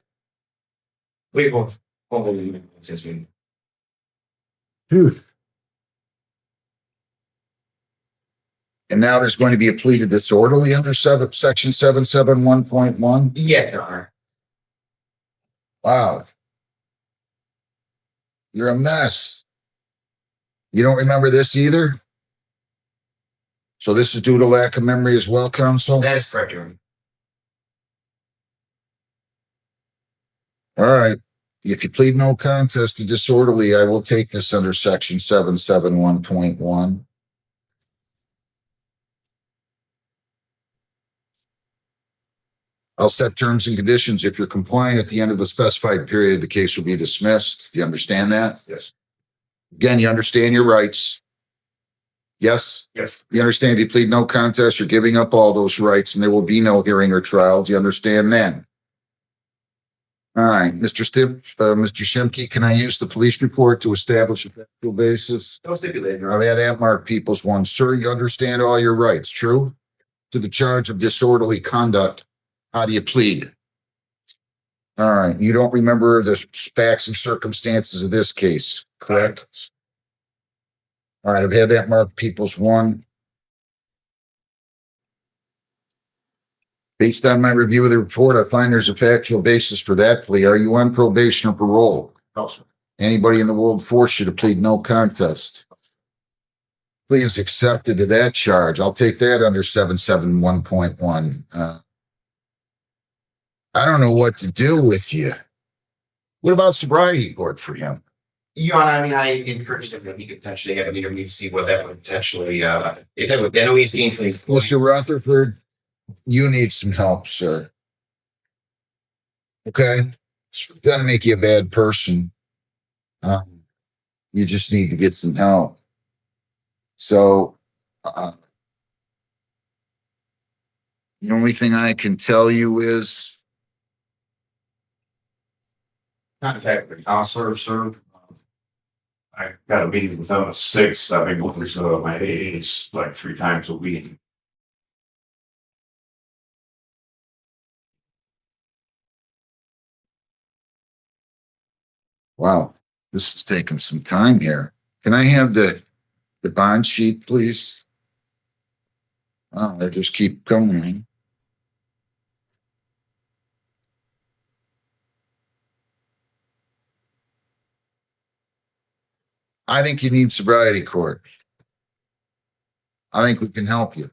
Wait, hold on. Excuse me. Phew. And now there's going to be a plea to disorderly under section 771.1. Yes, Your Honor. Wow. You're a mess. You don't remember this either? So this is due to lack of memory as well, counsel? That is correct, Your Honor. All right. If you plead no contest to disorderly, I will take this under section 771.1. I'll set terms and conditions. If you're compliant at the end of the specified period, the case will be dismissed. Do you understand that? Yes. Again, you understand your rights. Yes? Yes. You understand if you plead no contest, you're giving up all those rights and there will be no hearing or trial. Do you understand that? All right, Mr. Shimke, can I use the police report to establish a factual basis? No stipulator. I'll have that mark people's one. Sir, you understand all your rights, true? To the charge of disorderly conduct, how do you plead? All right, you don't remember the facts and circumstances of this case, correct? All right, I've had that mark people's one. Based on my review of the report, I find there's a factual basis for that plea. Are you on probation or parole? No, sir. Anybody in the world force you to plead no contest? Plea is accepted to that charge. I'll take that under 771.1. I don't know what to do with you. What about sobriety board for him? Your Honor, I mean, I encouraged him that he could potentially have an interview to see what that would potentially, if that would, I know he's gainfully employed. Mr. Rutherford, you need some help, sir. Okay? Doesn't make you a bad person. You just need to get some help. So, the only thing I can tell you is, Contact the counselor, sir. I got a meeting with them at 6. I've been going to my AAs like 3 times a week. wow, this is taking some time here. Can I have the bond sheet, please? Oh, they just keep going. I think you need sobriety court. I think we can help you.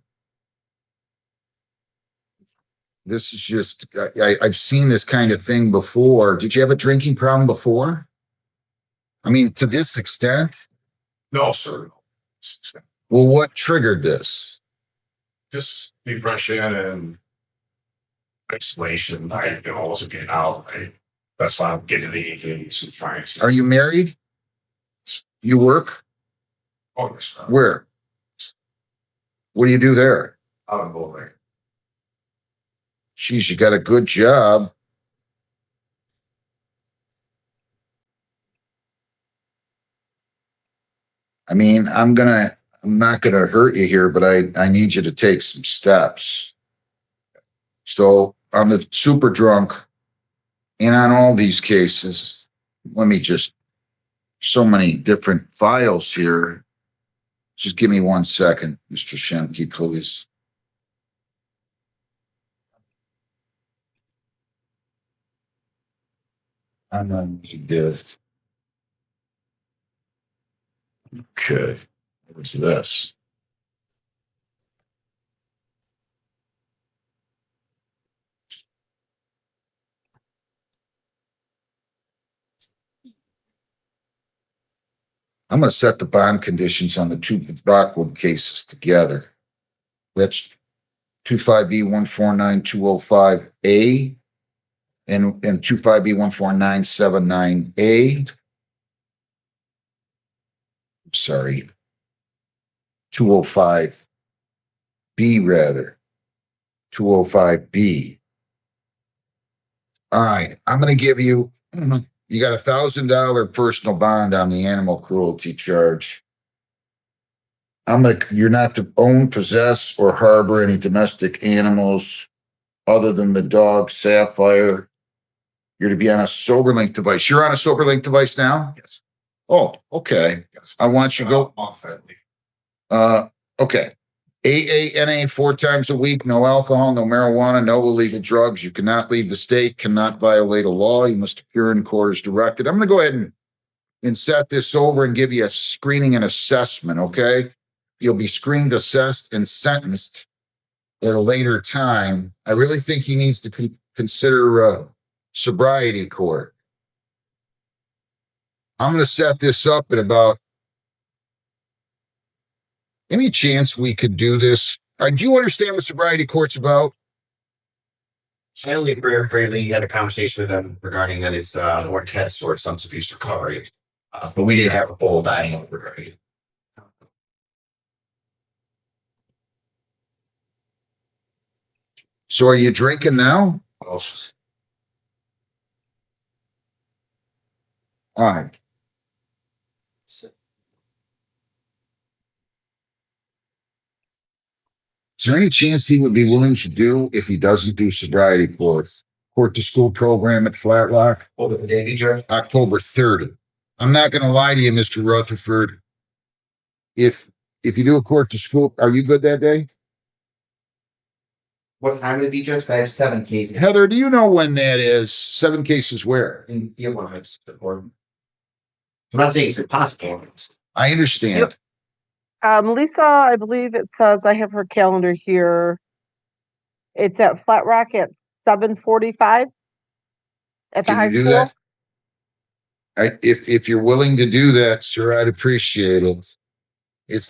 This is just, I've seen this kind of thing before. Did you have a drinking problem before? I mean, to this extent? No, sir. Well, what triggered this? Just depression and isolation. I can also get out. That's why I'm getting the AAs and trying to. Are you married? You work? Oh, yes, sir. Where? What do you do there? Out of Boulder. Geez, you got a good job. I mean, I'm not gonna hurt you here, but I need you to take some steps. So I'm a super drunk, and on all these cases, let me just, so many different files here. Just give me 1 second, Mr. Shemke, please. I'm gonna need this. Okay, what's this? I'm gonna set the bond conditions on the 2 Rockwood cases together. That's 25B149205A and 25B149979A. Sorry. 205B rather. 205B. All right, I'm gonna give you You got $1,000 personal bond on the animal cruelty charge. You're not to own, possess, or harbor any domestic animals other than the dog Sapphire. You're to be on a SoberLink device. You're on a SoberLink device now? Yes. Oh, okay. Yes. I want you to go. Off that leave. Okay. AANA 4 times a week, no alcohol, no marijuana, no illegal drugs. You cannot leave the state, cannot violate a law. You must appear in court as directed. I'm going to go ahead and set this over and give you a screening and assessment, okay? You'll be screened, assessed, and sentenced at a later time. I really think he needs to consider sobriety court. I'm going to set this up at about any chance we could do this. Do you understand what sobriety court's about? I only briefly had a conversation with them regarding that it's more test or substance abuse recovery. But we didn't have a full dialogue regarding it. So are you drinking now? Well, All right. Is there any chance he would be willing to do if he doesn't do sobriety court to school program at Flat Rock? Over the day, Judge? October 30. I'm not going to lie to you, Mr. Rutherford. If you do a court to school, are you good that day? What time would it be, Judge? I have 7 cases. Heather, do you know when that is? 7 cases where? In year one, it's important. I'm not saying it's impossible. I understand. Lisa, I believe it says, I have her calendar here. It's at Flat Rock at 7:45 at the Can high you do school. that? If you're willing to do that, sir, I'd appreciate it.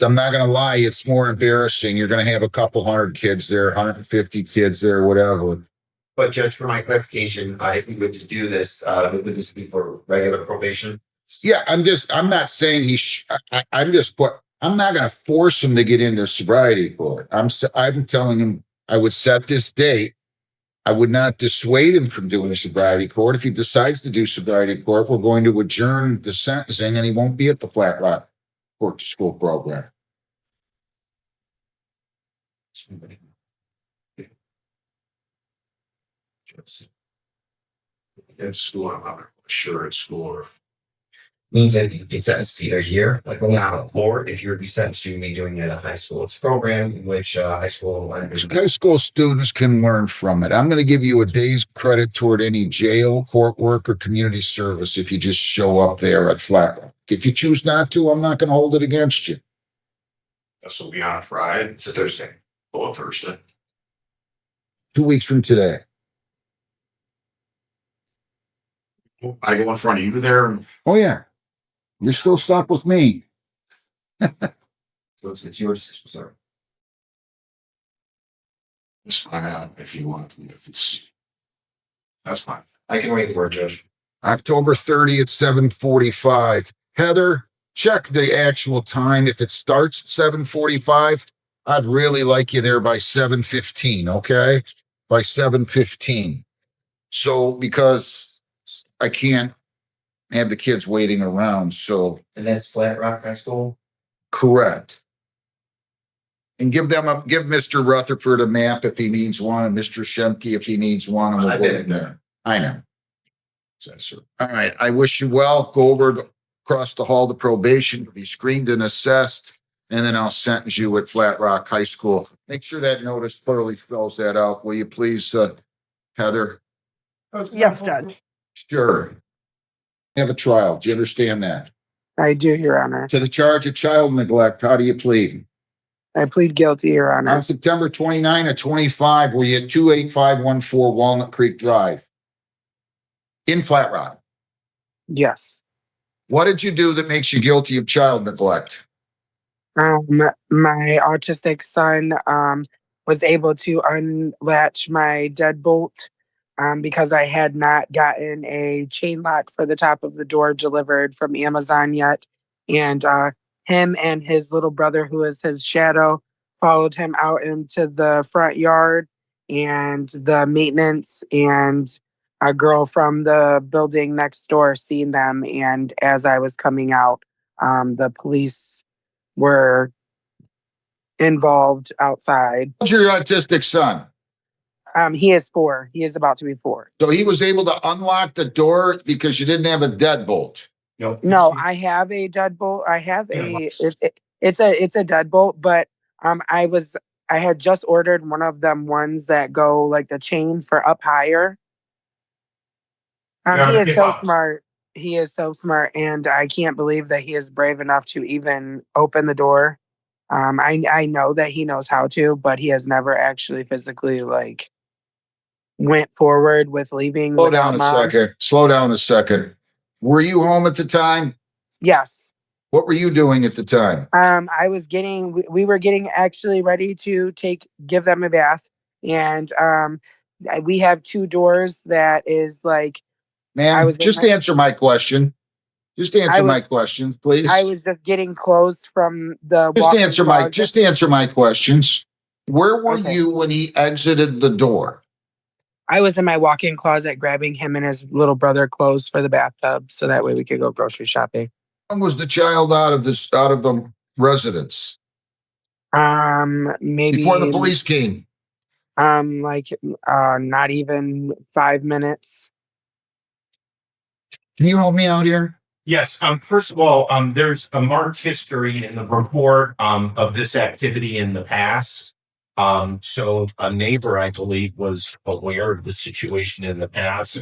I'm not going to lie, it's more embarrassing. You're going to have a couple hundred kids there, 150 kids there, whatever. But Judge, for my clarification, if we were to do this, would this be for regular probation? Yeah, I'm not saying I'm not going to force him to get into sobriety court. I'm telling him I would set this date. I would not dissuade him from doing sobriety court. If he decides to do sobriety court, we're going to adjourn the sentencing and he won't be at the Flat Rock court to school program. in school, I'm not sure it's school. Means that you get sentenced to either here, like now, or if you would be sentenced to me doing it at a high school. It's a program in which high school students can learn from it. I'm going to give you a day's credit toward any jail, court work, or community service if you just show up there at Flat Rock. If you choose not to, I'm not going to hold it against you. This will be on Friday. It's a Thursday. Oh, Thursday. 2 weeks from today. I go in front of you there. Oh, yeah. You're still stuck with me. So it's your decision, sir. It's fine if you want. If it's that's fine. I can wait the word, Judge. October 30th, 7:45. Heather, check the actual time. If it starts at 7:45, I'd really like you there by 7:15, okay? By 7:15. So, because I can't have the kids waiting around, so. And that's Flat Rock High School? Correct. And give Mr. Rutherford a map if he needs one, and Mr. Shemke if he needs one, and we'll I've go been from there. I know. Yes, sir. All right. I wish you well. Go over across the hall to probation, be screened and assessed, and then I'll sentence you at Flat Rock High School. Make sure that notice thoroughly spells that out. Will you please, Heather? Yes, Judge. Sure. Have a trial. Do you understand that? I do, Your Honor. To the charge of child neglect, how do you plead? I plead guilty, Your Honor. On September 29 of 25, were you at 28514 Walnut Creek Drive in Flat Rock? Yes. What did you do that makes you guilty of child neglect? My autistic son was able to unlatch my deadbolt because I had not gotten a chain lock for the top of the door delivered from Amazon yet. And him and his little brother, who is his shadow, followed him out into the front yard, and the maintenance and a girl from the building next door seen them, and as I was coming out, the police were involved outside. What's your autistic son? He is 4. He is about to be 4. So he was able to unlock the door because you didn't have a deadbolt. No, I have a deadbolt. I have it's a deadbolt, but I had just ordered one of them ones that go like the chain for up higher. He is so smart. He is so smart, and I can't believe that he is brave enough to even open the door. I know that he knows how to, but he has never actually physically like went forward with leaving. Slow without down a mom. second. Slow down a second. Were you home at the time? Yes. What were you doing at the time? We were getting actually ready to give them a bath. And we have 2 doors that is like, Ma'am, just answer my question. Just answer my questions, please. I was just getting clothes from the Just answer my questions. Where were Okay. you when he exited the door? I was in my walk-in closet grabbing him and his little brother clothes for the bathtub so that way we could go grocery shopping. How long was the child out of the residence? Maybe Before the police came. not even 5 minutes. Can you help me out here? Yes. First of all, there's a marked history in the report of this activity in the past. So a neighbor, I believe, was aware of the situation in the past.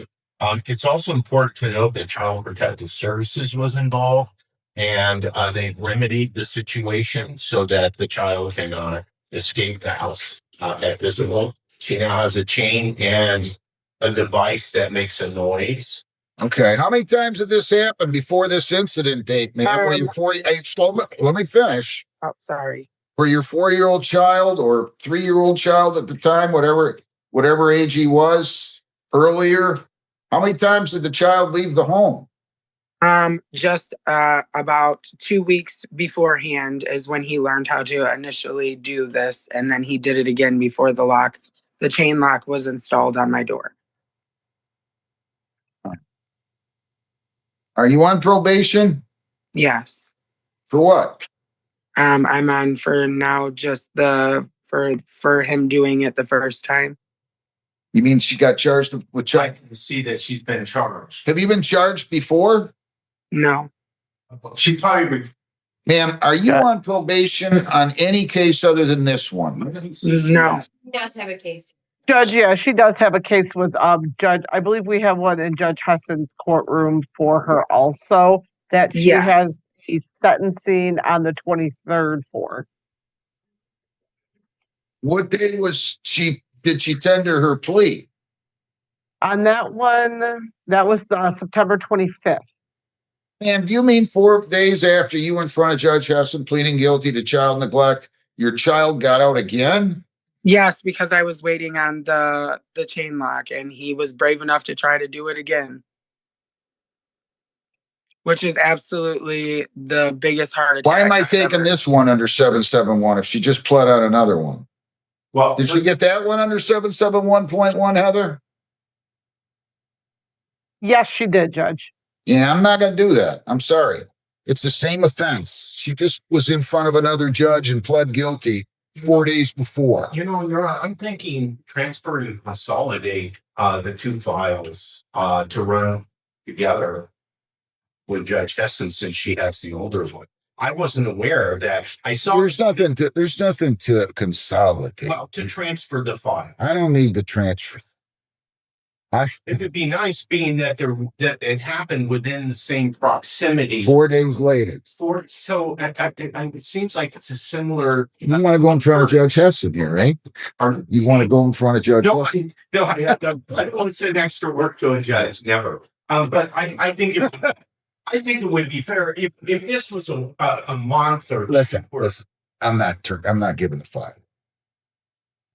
It's also important to note that Child Protective Services was involved, and they remedied the situation so that the child can escape the house at this point. She now has a chain and a device that makes a noise. Okay. How many times did this happen before this incident date, ma'am? Were you let me finish. Oh, sorry. For your 4-year-old child or 3-year-old child at the time, whatever age he was earlier, how many times did the child leave the home? Just about 2 weeks beforehand is when he learned how to initially do this, and then he did it again before the chain lock was installed on my door. Are you on probation? Yes. For what? I'm on for now just for him doing it the first time. You mean she got charged with I child? can see that she's been charged. Have you been charged before? No. She probably Ma'am, are you on probation on any case other than this one? No. He does have a case. Judge, yeah, she does have a case with Judge. I believe we have one in Judge Hessen's courtroom for her also that she Yeah. has a sentencing on the 23rd for. What day did she tender her plea? On that one, that was September 25th. Ma'am, do you mean 4 days after you in front of Judge Hessen pleading guilty to child neglect, your child got out again? Yes, because I was waiting on the chain lock, and he was brave enough to try to do it again. Which is absolutely the biggest heart attack. Why am I I've taking ever- this one under 771 if she just pled on another one? well. Did you get that one under 771.1, Heather? Yes, she did, Judge. Yeah, I'm not going to do that. I'm sorry. It's the same offense. She just was in front of another judge and pled guilty 4 days before. I'm thinking transfer and consolidate the 2 files to run together with Judge Hessen since she has the older one. I wasn't aware of that. I saw There's nothing to consolidate. well to transfer the file. I don't need the transfer. It would be nice being that it happened within the same proximity. 4 days later. It seems like it's a similar. You want to go in front of Judge Hessen here, right? Pardon? You want to go in front of Judge No, Hessen? I don't want to send extra work to a judge. Never. But I think it would be fair if this was a month or Listen. I'm not giving the file.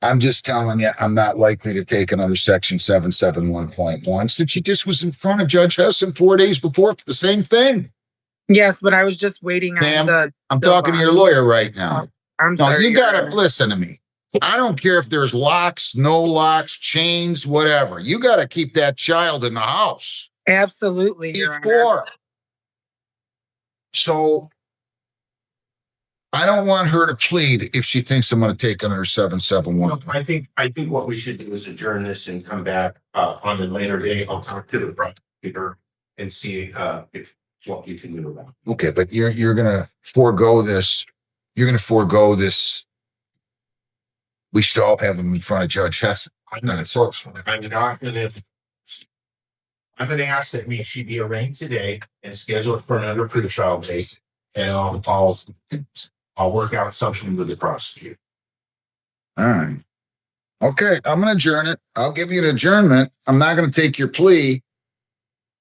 I'm just telling you, I'm not likely to take it under section 771.1 since she just was in front of Judge Hessen 4 days before for the same thing. Yes, but I was just waiting on Ma'am, the. I'm the talking to your lawyer right now. I'm No, sorry. you gotta listen to me. I don't care if there's locks, no locks, chains, whatever. You got to keep that child in the house. Absolutely, Your Honor. Before. So I don't want her to plead if she thinks I'm going to take under 771. Well, I think what we should do is adjourn this and come back on a later day. I'll talk to the prosecutor and see if what you can do about it. Okay, but you're going to forego this. You're going to forego this. We should all have them in front of Judge Hess. I'm not gonna ask that she be arraigned today and schedule it for another pre-trial date. And I'll work out something with the prosecutor. All right. Okay, I'm going to adjourn it. I'll give you an adjournment. I'm not going to take your plea.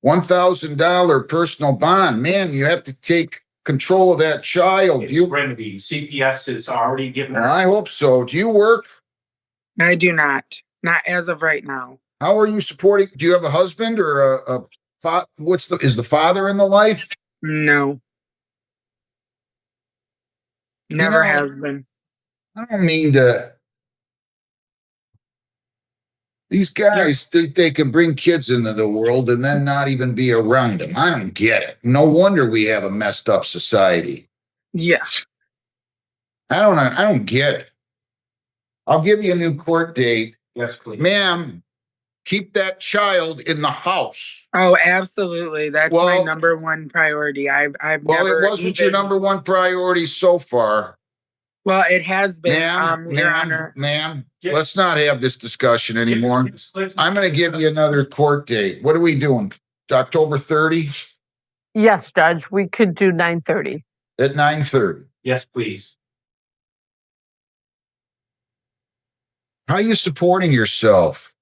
$1,000 personal bond. Man, you have to take control of that child. It's remedy. CPS has already given her. I hope so. Do you work? I do not. Not as of right now. How are you supporting? Do you have a husband or a is the father in the life? No. Never has been. I don't mean to. These guys think they can bring kids into the world and then not even be around them. I don't get it. No wonder we have a messed up society. Yes. I don't get it. I'll give you a new court date. Yes, please. Ma'am, keep that child in the house. Oh, absolutely. That's my number one priority. I've never it wasn't your number one priority so far. Well, it has been, Your Ma'am, Honor. ma'am, let's not have this discussion anymore. I'm going to give you another court date. What are we doing? October 30? Yes, Judge, we could do 9:30. At 9:30. Yes, please. How are you supporting yourself?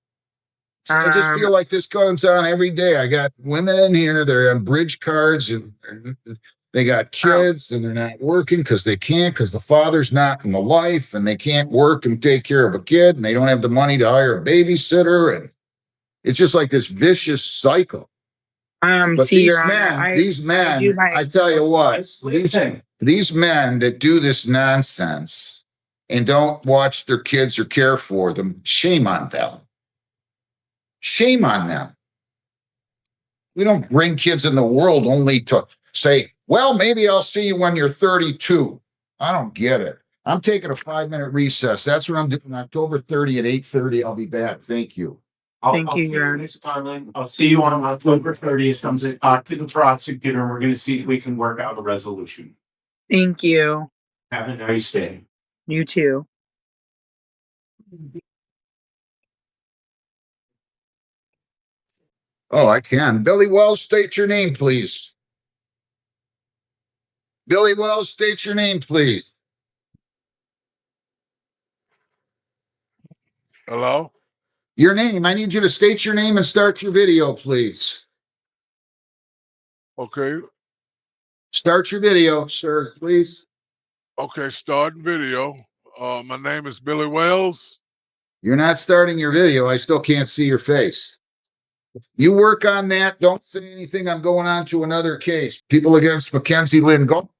I just feel like this goes on every day. I got women in here, they're on bridge cards and they got kids and they're not working because they can't, because the father's not in the life and they can't work and take care of a kid and they don't have the money to hire a babysitter. And it's just like this vicious cycle. But see, these Your Honor, these men, I tell you what, these men that do this nonsense and don't watch their kids or care for them, shame on them. Shame on them. We don't bring kids in the world only to say, well, maybe I'll see you when you're 32. I don't get it. I'm taking a 5-minute recess. That's what I'm doing. October 30 at 8:30. I'll be back. Thank you. Thank you, Your Honor. Ms. Carlin. I'll see you on October 30th. I'm going to talk to the prosecutor and we're going to see if we can work out a resolution. Thank you. Have a nice day. You too. Oh, I can. Billy Wells, state your name, please. Billy Wells, state your name, please. Hello? Your name. I need you to state your name and start your video, please. Okay. Start your video, sir, please. Okay, starting video. My name is Billy Wells. You're not starting your video. I still can't see your face. You work on that. Don't say anything. I'm going on to another case. People against Mackenzie Lynn Go.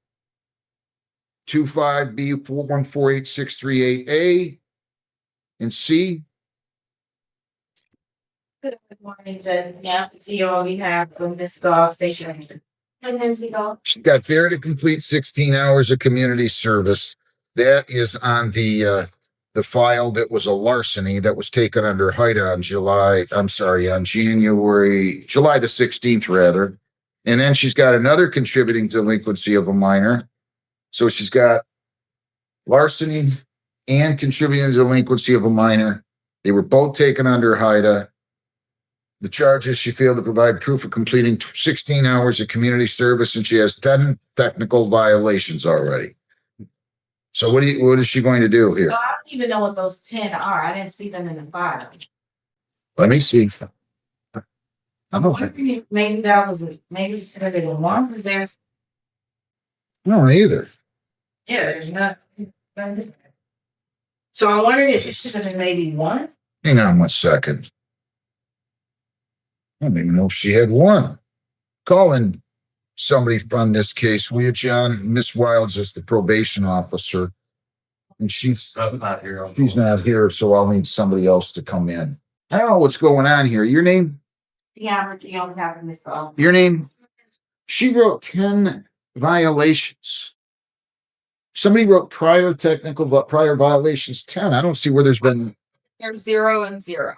25B4148638A and C. Good morning, Judge. Yeah, CEO, we have this dog station. And then CEO. She got fair to complete 16 hours of community service. That is on the file that was a larceny that was taken under HIDA on July the 16th, rather. And then she's got another contributing delinquency of a minor. So she's got larceny and contributing delinquency of a minor. They were both taken under HIDA. The charge is she failed to provide proof of completing 16 hours of community service, and she has 10 technical violations already. So what is she going to do here? I don't even know what those 10 are. I didn't see them in the file. Let me see. I'm wondering if maybe that was maybe it was one because there's No, either. there's not. So I'm wondering if it should have been maybe one. Hang on 1 second. I don't even know if she had one. Calling somebody from this case, will you, John? Miss Wilds is the probation officer. And she's not here. not here, so I'll need somebody else to come in. I don't know what's going on here. Your name? Yeah, we're together having this call. Your name? She wrote 10 violations. Somebody wrote prior violations 10. I don't see where there's been. There's 0 and 0.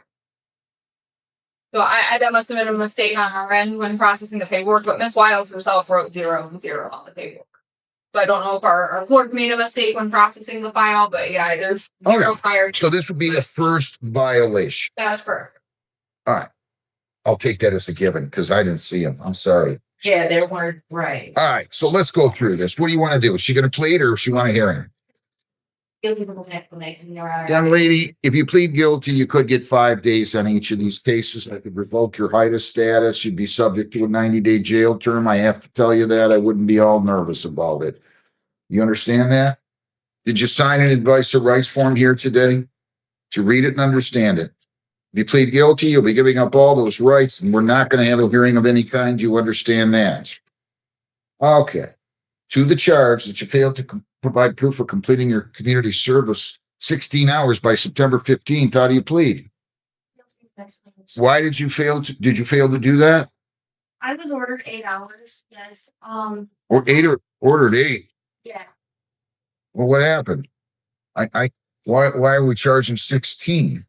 So I that must have been a mistake on our end when processing the paperwork, but Miss Wiles herself wrote 0 and 0 on the paperwork. So I don't know if our clerk made a mistake when processing the file, but yeah, there's 0 prior. So this would be the first violation. That's correct. All right. I'll take that as a given because I didn't see him. I'm sorry. Yeah, they weren't right. All right. So let's go through this. What do you want to do? Is she going to plead or does she want to hear him? Young lady, if you plead guilty, you could get 5 days on each of these cases. I could revoke your HIDA status. You'd be subject to a 90-day jail term. I have to tell you that. I wouldn't be all nervous about it. You understand that? Did you sign an advice of rights form here today? Did you read it and understand it? If you plead guilty, you'll be giving up all those rights, and we're not going to have a hearing of any kind. You understand that? Okay. To the charge that you failed to provide proof of completing your community service 16 hours by September 15th, how do you plead? Why did you fail to do that? I was ordered 8 hours. Yes. Or ordered 8? Yeah. Well, what happened? Why are we charging 16?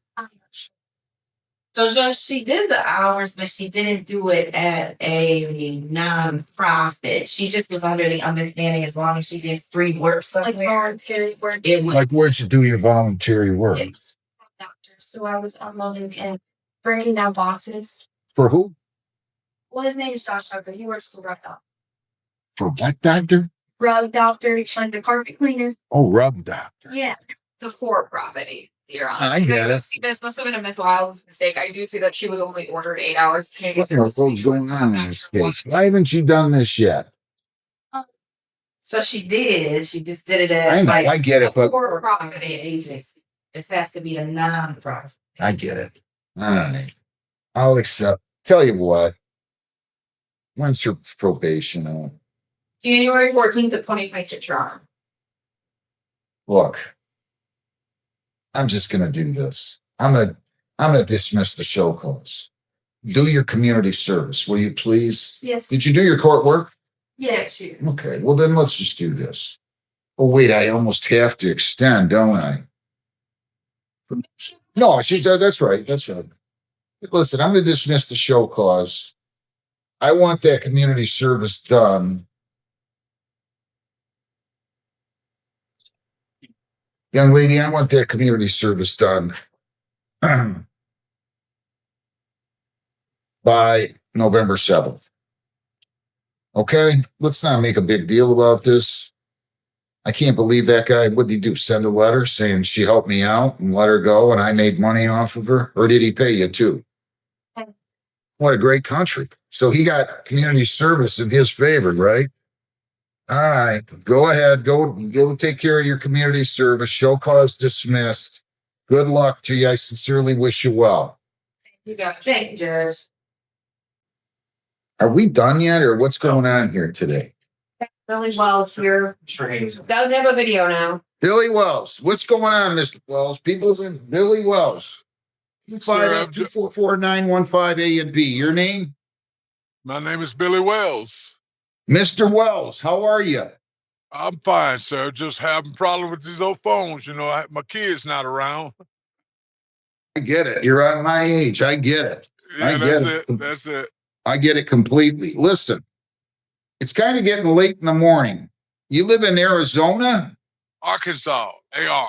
So Judge, she did the hours, but she didn't do it at a non-profit. She just was under the understanding as long as she did free work somewhere. Like voluntary work. It was Like, where'd you do your voluntary work? Yes. Doctor. So I was unloading and bringing down boxes. For who? Well, his name is Josh Tucker. He works for Rug Doctor. For what doctor? Rug Doctor, like the carpet cleaner. Oh, rub doctor. Yeah. The for-profit, Your Honor. I get it. This must have been a Miss Wiles' mistake. I do see that she was only ordered 8 hours. What the hell's going on in this case? Why haven't you done this yet? so she did. She just did it I at know, I get it, but For-profit. agency. This has to be a non-profit. I get it. All right. I'll accept. Tell you what. When's your probation on? January 14th of 2026, Your Honor. Look, I'm just gonna do this. I'm gonna dismiss the show cause. Do your community service, will you please? Yes. Did you do your court work? Yes. Okay, well then let's just do this. Oh wait, I almost have to extend, don't I? No, she's that's right. That's right. Listen, I'm gonna dismiss the show cause. I want that community service done. Young lady, I want that community service done by November 7th. Okay, let's not make a big deal about this. I can't believe that guy. What did he do? Send a letter saying she helped me out and let her go and I made money off of her? Or did he pay you too? What a great country. So he got community service in his favor, right? All right, go ahead. Go take care of your community service. Show cause dismissed. Good luck to you. I sincerely wish you well. You got it. Thank you, Judge. Are we done yet or what's going on here today? Really well here. Doesn't have a video now. Billy Wells. What's going on, Mr. Wells? People's in Billy Wells. Sir, 58244-915 A and B. Your name? my name is Billy Wells. Mr. Wells, how are you? I'm fine, sir. Just having problems with these old phones. You know, my kid's not around. I get it. You're on my age. I get it. I Yeah, get that's it. it. That's it. I get it completely. Listen, it's kind of getting late in the morning. You live in Arizona? Arkansas, AR.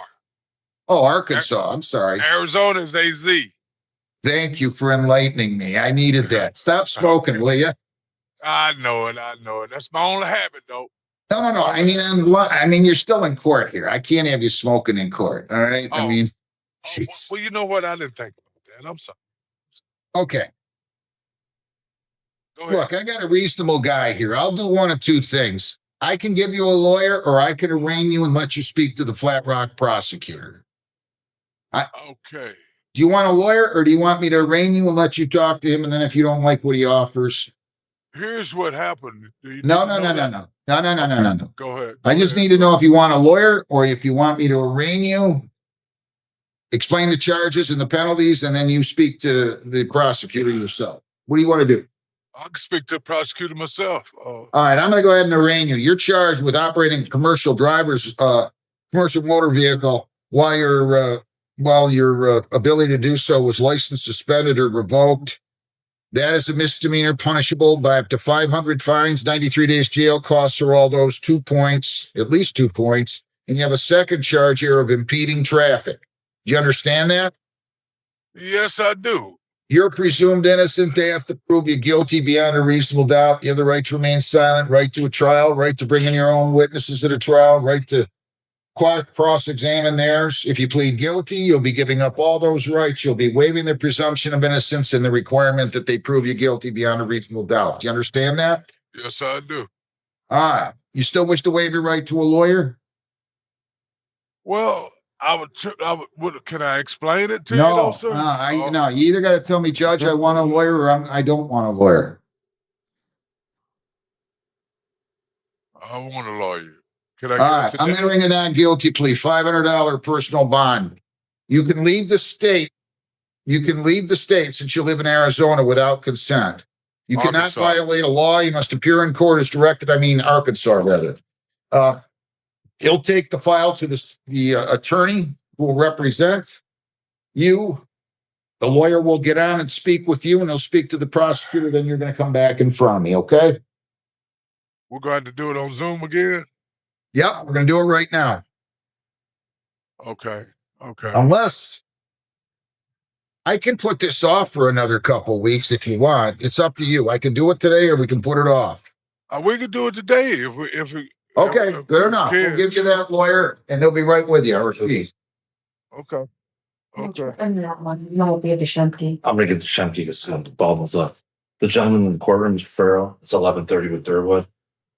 Oh, Arkansas. I'm sorry. Arizona is AZ. Thank you for enlightening me. I needed that. Stop smoking, will you? I know it. I know it. That's my only habit, though. No. I mean, you're still in court here. I can't have you smoking in court. All right. I Oh. mean, Oh, jeez. well, you know what? I didn't think about that. I'm sorry. Okay. Go ahead. Look, I got a reasonable guy here. I'll do one of two things. I can give you a lawyer or I can arraign you and let you speak to the Flat Rock prosecutor. Okay. Do you want a lawyer or do you want me to arraign you and let you talk to him? And then if you don't like what he offers, Here's what happened. Do you no. need to know that? No. Go ahead. I just need to know if you want a lawyer or if you want me to arraign you, explain the charges and the penalties, and then you speak to the prosecutor yourself. What do you want to do? I can speak to the prosecutor myself. All right, I'm going to go ahead and arraign you. You're charged with operating commercial motor vehicle while your ability to do so was license suspended or revoked. That is a misdemeanor punishable by up to 500 fines, 93 days jail, costs are all those 2 points, at least 2 points. And you have a second charge here of impeding traffic. Do you understand that? Yes, I do. You're presumed innocent. They have to prove you guilty beyond a reasonable doubt. You have the right to remain silent, right to a trial, right to bring in your own witnesses at a trial, right to cross-examine theirs. If you plead guilty, you'll be giving up all those rights. You'll be waiving the presumption of innocence and the requirement that they prove you guilty beyond a reasonable doubt. Do you understand that? Yes, I do. All right. You still wish to waive your right to a lawyer? Well, can I explain it to you though, sir? No, you either got to tell me, Judge, I want a lawyer or I don't want a lawyer. I want a lawyer. Can I All get right. it I'm today? entering a non-guilty plea, $500 personal bond. You can leave the state. You can leave the state since you live in Arizona without consent. You cannot Arkansas. violate a law. You must appear in court as directed. Arkansas, rather. He'll take the file to the attorney who will represent you. The lawyer will get on and speak with you, and he'll speak to the prosecutor. Then you're going to come back in front of me, okay? We're going to do it on Zoom again? Yep, we're going to do it right now. Okay. Unless I can put this off for another couple weeks if you want. It's up to you. I can do it today or we can put it off. We can do it today if we. Okay, good enough. We'll give you that lawyer and they'll be right with you. Or she. Okay. I'm gonna get the Shemke because the ball was left. The gentleman in the courtroom is Farrell. It's 11:30 with Durwood.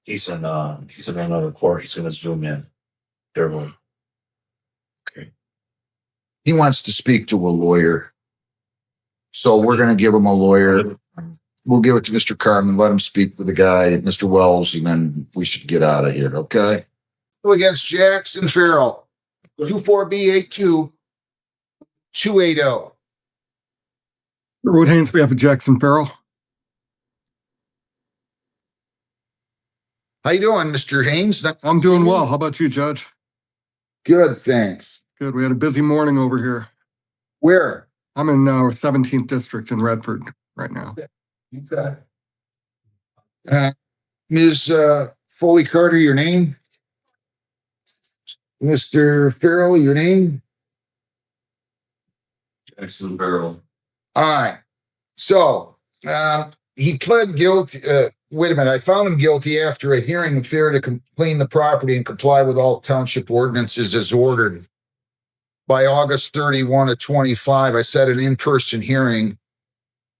He's in another court. He's gonna zoom in. Durwood. Okay. He wants to speak to a lawyer. So we're going to give him a lawyer. We'll give it to Mr. Carmen, let him speak with the guy, Mr. Wells, and then we should get out of here, okay? Against Jackson Farrell, 24B82 280. Road Haynes, we have a Jackson Farrell. How you doing, Mr. Haynes? I'm doing well. How about you, Judge? Good, thanks. Good. We had a busy morning over here. Where? I'm in our 17th district in Redford right now. Okay. Ms. Foley Carter, your name? Mr. Farrell, your name? Jackson Farrell. All right. So he pled guilty. Wait a minute. I found him guilty after a hearing of failure to clean the property and comply with all township ordinances as ordered. By August 31 of 25, I set an in-person hearing.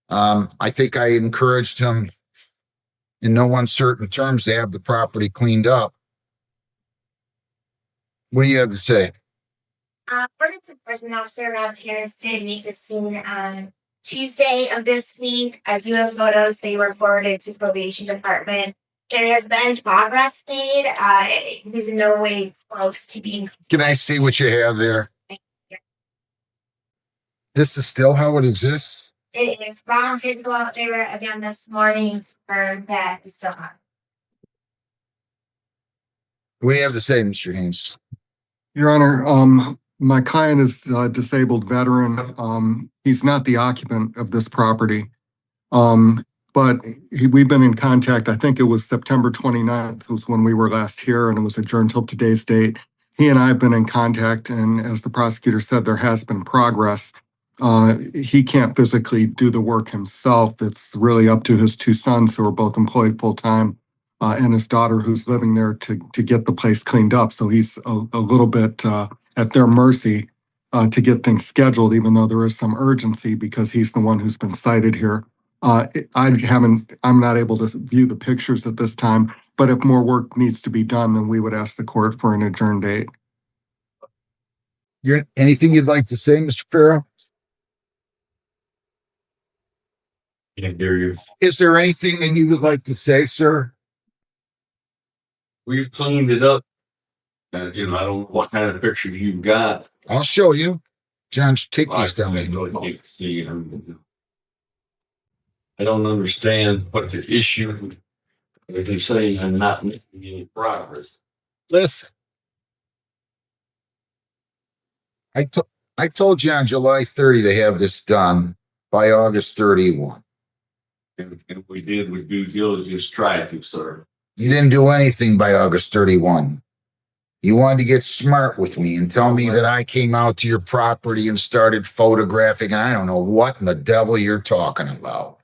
I think I encouraged him in no uncertain terms to have the property cleaned up. What do you have to say? According to person officer around here to meet the scene on Tuesday of this week. I do have photos. They were forwarded to the probation department. There has been progress made. It is in no way close to being. Can I see what you have there? This is still how it exists? It is. Ron did go out there again this morning for that. It's still on. What do you have to say, Mr. Haynes? Your Honor, my client is a disabled veteran. He's not the occupant of this property. But we've been in contact. I think it was September 29th was when we were last here, and it was adjourned till today's date. He and I have been in contact, and as the prosecutor said, there has been progress. He can't physically do the work himself. It's really up to his two sons who are both employed full-time, and his daughter who's living there to get the place cleaned up. So he's a little bit at their mercy to get things scheduled, even though there is some urgency because he's the one who's been cited here. I'm not able to view the pictures at this time, but if more work needs to be done, then we would ask the court for an adjourned date. Anything you'd like to say, Mr. Farrell? Can't hear you. Is there anything that you would like to say, sir? We've cleaned it up. And, I don't know what kind of picture you've got. I'll show you. John, take I these down. don't see. I don't understand what the issue. They're saying I'm not making any progress. Listen. I told you on July 30 to have this done by August 31. And we did with due diligence, tried to, sir. You didn't do anything by August 31. You wanted to get smart with me and tell me that I came out to your property and started photographing. And I don't know what in the devil you're talking about.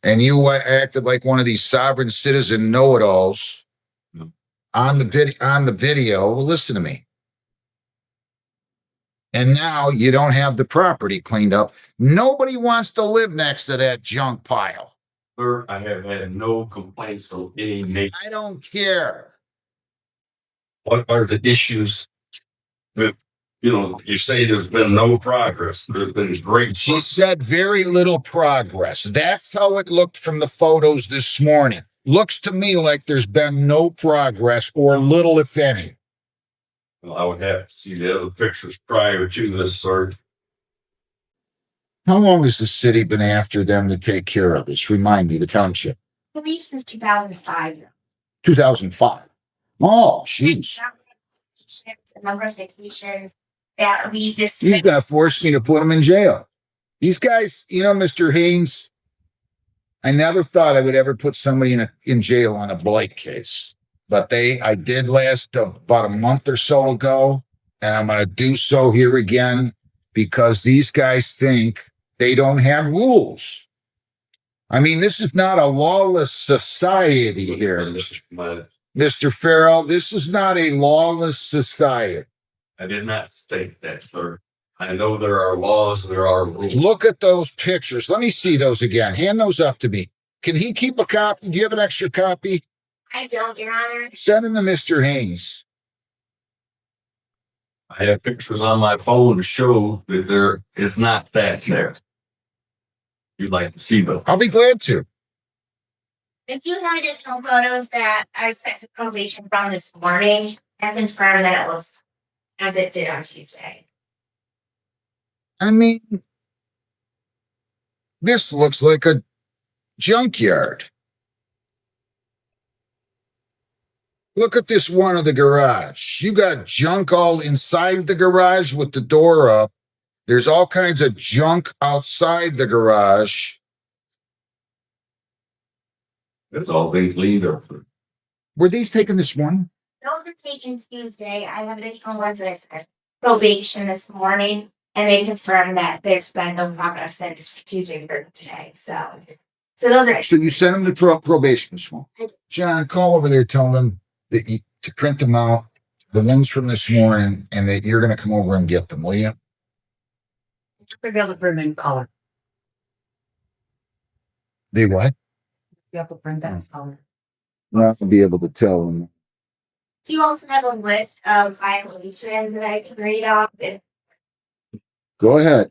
And you acted like one of these sovereign citizen know-it-alls on the video. Well, listen to me. And now you don't have the property cleaned up. Nobody wants to live next to that junk pile. Sir, I have had no complaints from any neighbor. I don't care. What are the issues with, you say there's been no progress. There's been great. She said very little progress. That's how it looked from the photos this morning. Looks to me like there's been no progress or little, if any. Well, I would have to see the other pictures prior to this, sir. How long has the city been after them to take care of this? Remind me, the township. I believe since 2005. 2005. Oh, jeez. A number of citations that we just. He's going to force me to put him in jail. These guys, Mr. Haynes, I never thought I would ever put somebody in jail on a blight case. But I did last about a month or so ago, and I'm going to do so here again because these guys think they don't have rules. I mean, this is not a lawless society here, Mr. Farrell. This is not a lawless society. I did not state that, sir. I know there are laws, there are rules. Look at those pictures. Let me see those again. Hand those up to me. Can he keep a copy? Do you have an extra copy? I don't, Your Honor. Send him to Mr. Haynes. I have pictures on my phone to show that there is not that there. You'd like to see them? I'll be glad to. I do have additional photos that I sent to probation from this morning and confirmed that it looks as it did on Tuesday. I mean, this looks like a junkyard. Look at this one of the garage. You got junk all inside the garage with the door up. There's all kinds of junk outside the garage. It's all been cleaned up. Were these taken this morning? Those were taken Tuesday. I have additional ones that I sent probation this morning, and they confirmed that there's been no progress since Tuesday or today. So those are. So you sent them to probation this morning. John, call over there, tell them that to print them out, the ones from this morning, and that you're going to come over and get them, will you? We'll be able to print in color. They what? You have to print that in color. I'm not going to be able to tell them. Do you also have a list of violations that I can read off? Go ahead.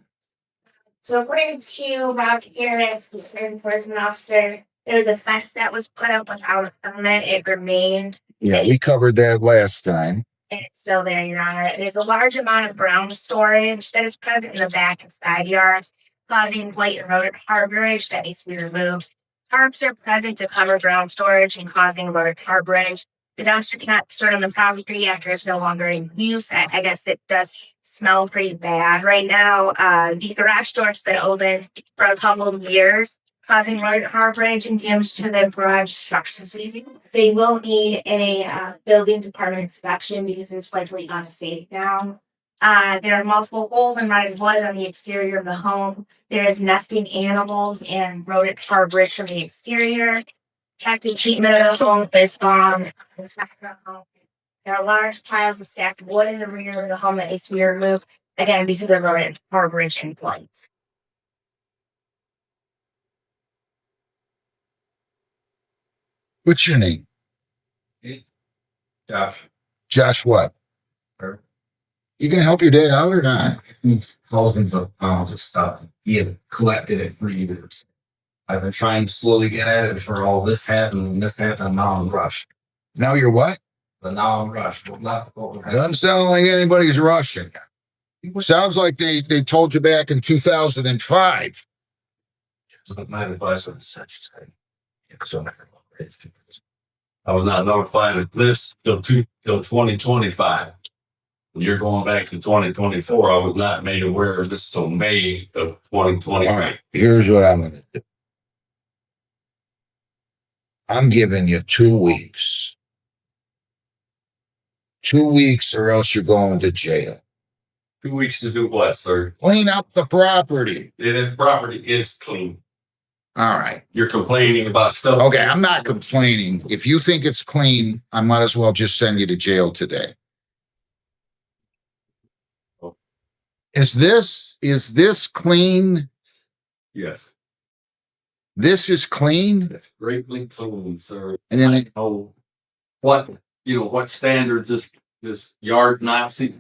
So according to Rob Harris, the law enforcement officer, there was a fence that was put up without a permit. It remained. Yeah, we covered that last time. And it's still there, Your Honor. There's a large amount of brown storage that is present in the back and side yards, causing blatant rodent harborage that needs to be removed. Tarps are present to cover ground storage and causing rodent harborage. The dumpster cannot be stored on the property after it's no longer in use. I guess it does smell pretty bad right now. The garage doors that open for a couple of years, causing rodent harborage and damage to the garage structures. They will need a building department inspection because it's likely unsafe now. There are multiple holes in rotted wood on the exterior of the home. There is nesting animals and rodent harborage from the exterior. Active treatment of the home is on the side of the home. There are large piles of stacked wood in the rear of the home that needs to be removed, again, because of rodent harborage and blight. What's your name? Josh. Josh what? You gonna help your dad out or not? Thousands of pounds of stuff. He has collected it for years. I've been trying to slowly get at it before all this happened and this happened. Now I'm rushed. Now you're what? But now I'm rushed. Not It doesn't sound like anybody's rushing. Sounds like they told you back in 2005. My advice on such thing. I was not notified of this till 2025. You're going back to 2024. I was not made aware of this till May of 2020. All right, here's what I'm going to do. I'm giving you 2 weeks. 2 weeks or else you're going to jail. 2 weeks to do what, sir? Clean up the property. The property is clean. All right. You're complaining about stuff. Okay, I'm not complaining. If you think it's clean, I might as well just send you to jail today. Is this clean? Yes. This is clean? It's greatly clean, sir. And then I know what standards this yard Nazi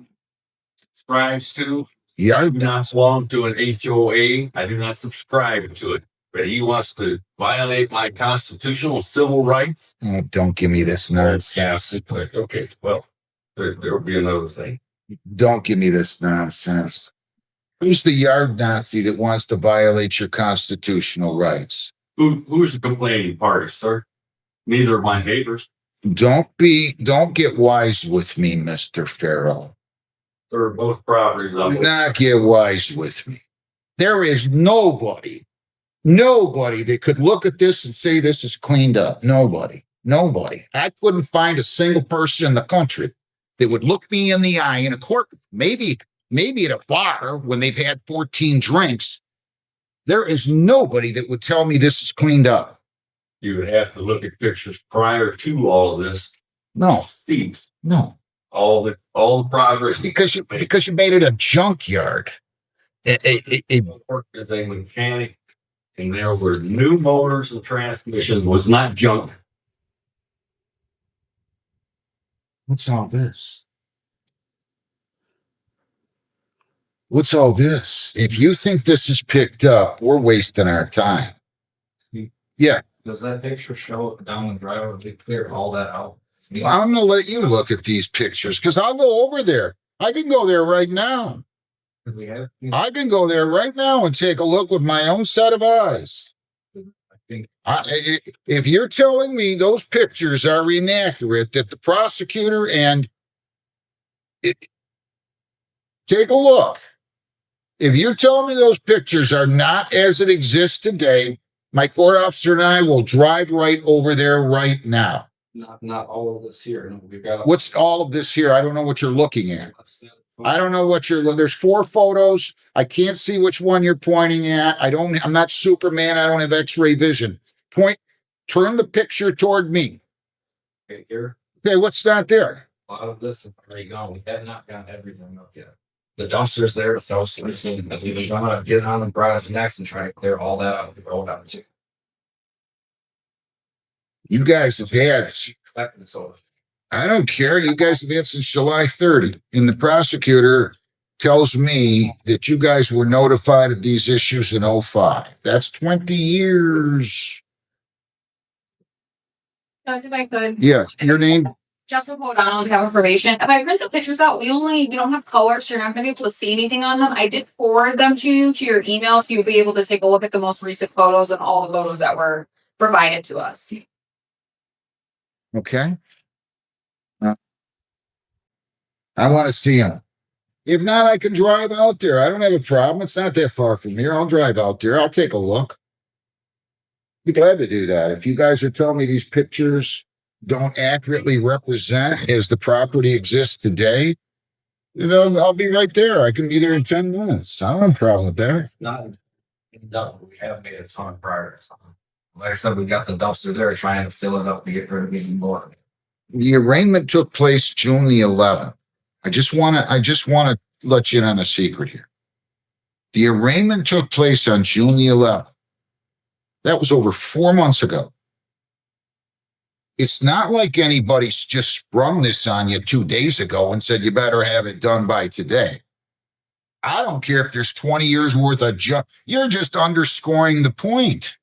subscribes to. Yard I do not belong to an HOA. I do not subscribe to it. But he wants to violate my constitutional civil rights. Oh, don't give me this nonsense. Okay, well, there'll be another thing. Don't give me this nonsense. Who's the yard Nazi that wants to violate your constitutional rights? Who's the complaining party, sir? Neither are my neighbors. Don't get wise with me, Mr. Farrell. They're both properties. Do not get wise with me. There is nobody that could look at this and say this is cleaned up. Nobody. I couldn't find a single person in the country that would look me in the eye in a court, maybe at a bar when they've had 14 drinks. There is nobody that would tell me this is cleaned up. You would have to look at pictures prior to all of this. No. See. No. All the progress. Because you made it a junkyard. I worked as a mechanic, and there were new motors and transmissions. Was not junk. What's all this? What's all this? If you think this is picked up, we're wasting our time. Yeah. Does that picture show down the driveway? They clear all that out. I'm going to let you look at these pictures because I'll go over there. I can go there right now. I can go there right now and take a look with my own set of eyes. If you're telling me those pictures are inaccurate, that the prosecutor take a look. If you're telling me those pictures are not as it exists today, my court officer and I will drive right over there right now. Not all of this here. No, we've got. What's all of this here? I don't know what you're looking at. I don't know what there's 4 photos. I can't see which one you're pointing at. I'm not Superman. I don't have X-ray vision. Turn the picture toward me. Okay, here. Okay, what's not there? A lot of this is already gone. We have not got everything up yet. The dumpster's there, so we're gonna get on the garage next and try to clear all that out and throw it out too. You guys have had, So I don't care. You guys have had since July 30. And the prosecutor tells me that you guys were notified of these issues in 05. That's 20 years. If I could. Yeah. Your name? Justin O'Donnell, have a probation. If I print the pictures out, we don't have color, so you're not gonna be able to see anything on them. I did forward them to you to your email if you'd be able to take a look at the most recent photos and all the photos that were provided to us. Okay. I want to see them. If not, I can drive out there. I don't have a problem. It's not that far from here. I'll drive out there. I'll take a look. Be glad to do that. If you guys are telling me these pictures don't accurately represent as the property exists today, I'll be right there. I can be there in 10 minutes. I don't have a problem with that. it's not done. We have made a ton prior to something. Like I said, we got the dumpster there trying to fill it up to get rid of even more. The arraignment took place June the 11th. I just want to let you in on a secret here. The arraignment took place on June the 11th. That was over 4 months ago. It's not like anybody's just sprung this on you 2 days ago and said you better have it done by today. I don't care if there's 20 years worth of you're just underscoring the point.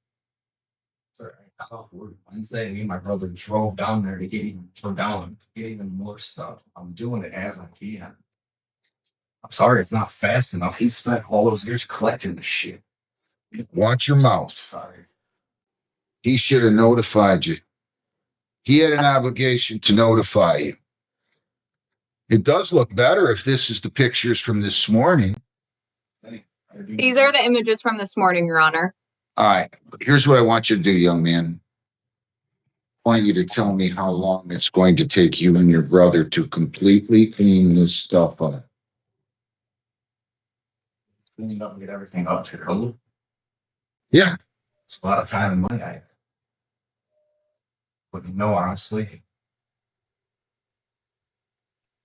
Wednesday, me and my brother drove down there to get even more stuff. I'm doing it as I can. I'm sorry, it's not fast enough. He spent all those years collecting the shit. Watch your mouth. Sorry. He should have notified you. He had an obligation to notify you. It does look better if this is the pictures from this morning. These are the images from this morning, Your Honor. All right. Here's what I want you to do, young man. I want you to tell me how long it's going to take you and your brother to completely clean this stuff up. Cleaning up and get everything up to code. Yeah. It's a lot of time and money. I wouldn't know, honestly.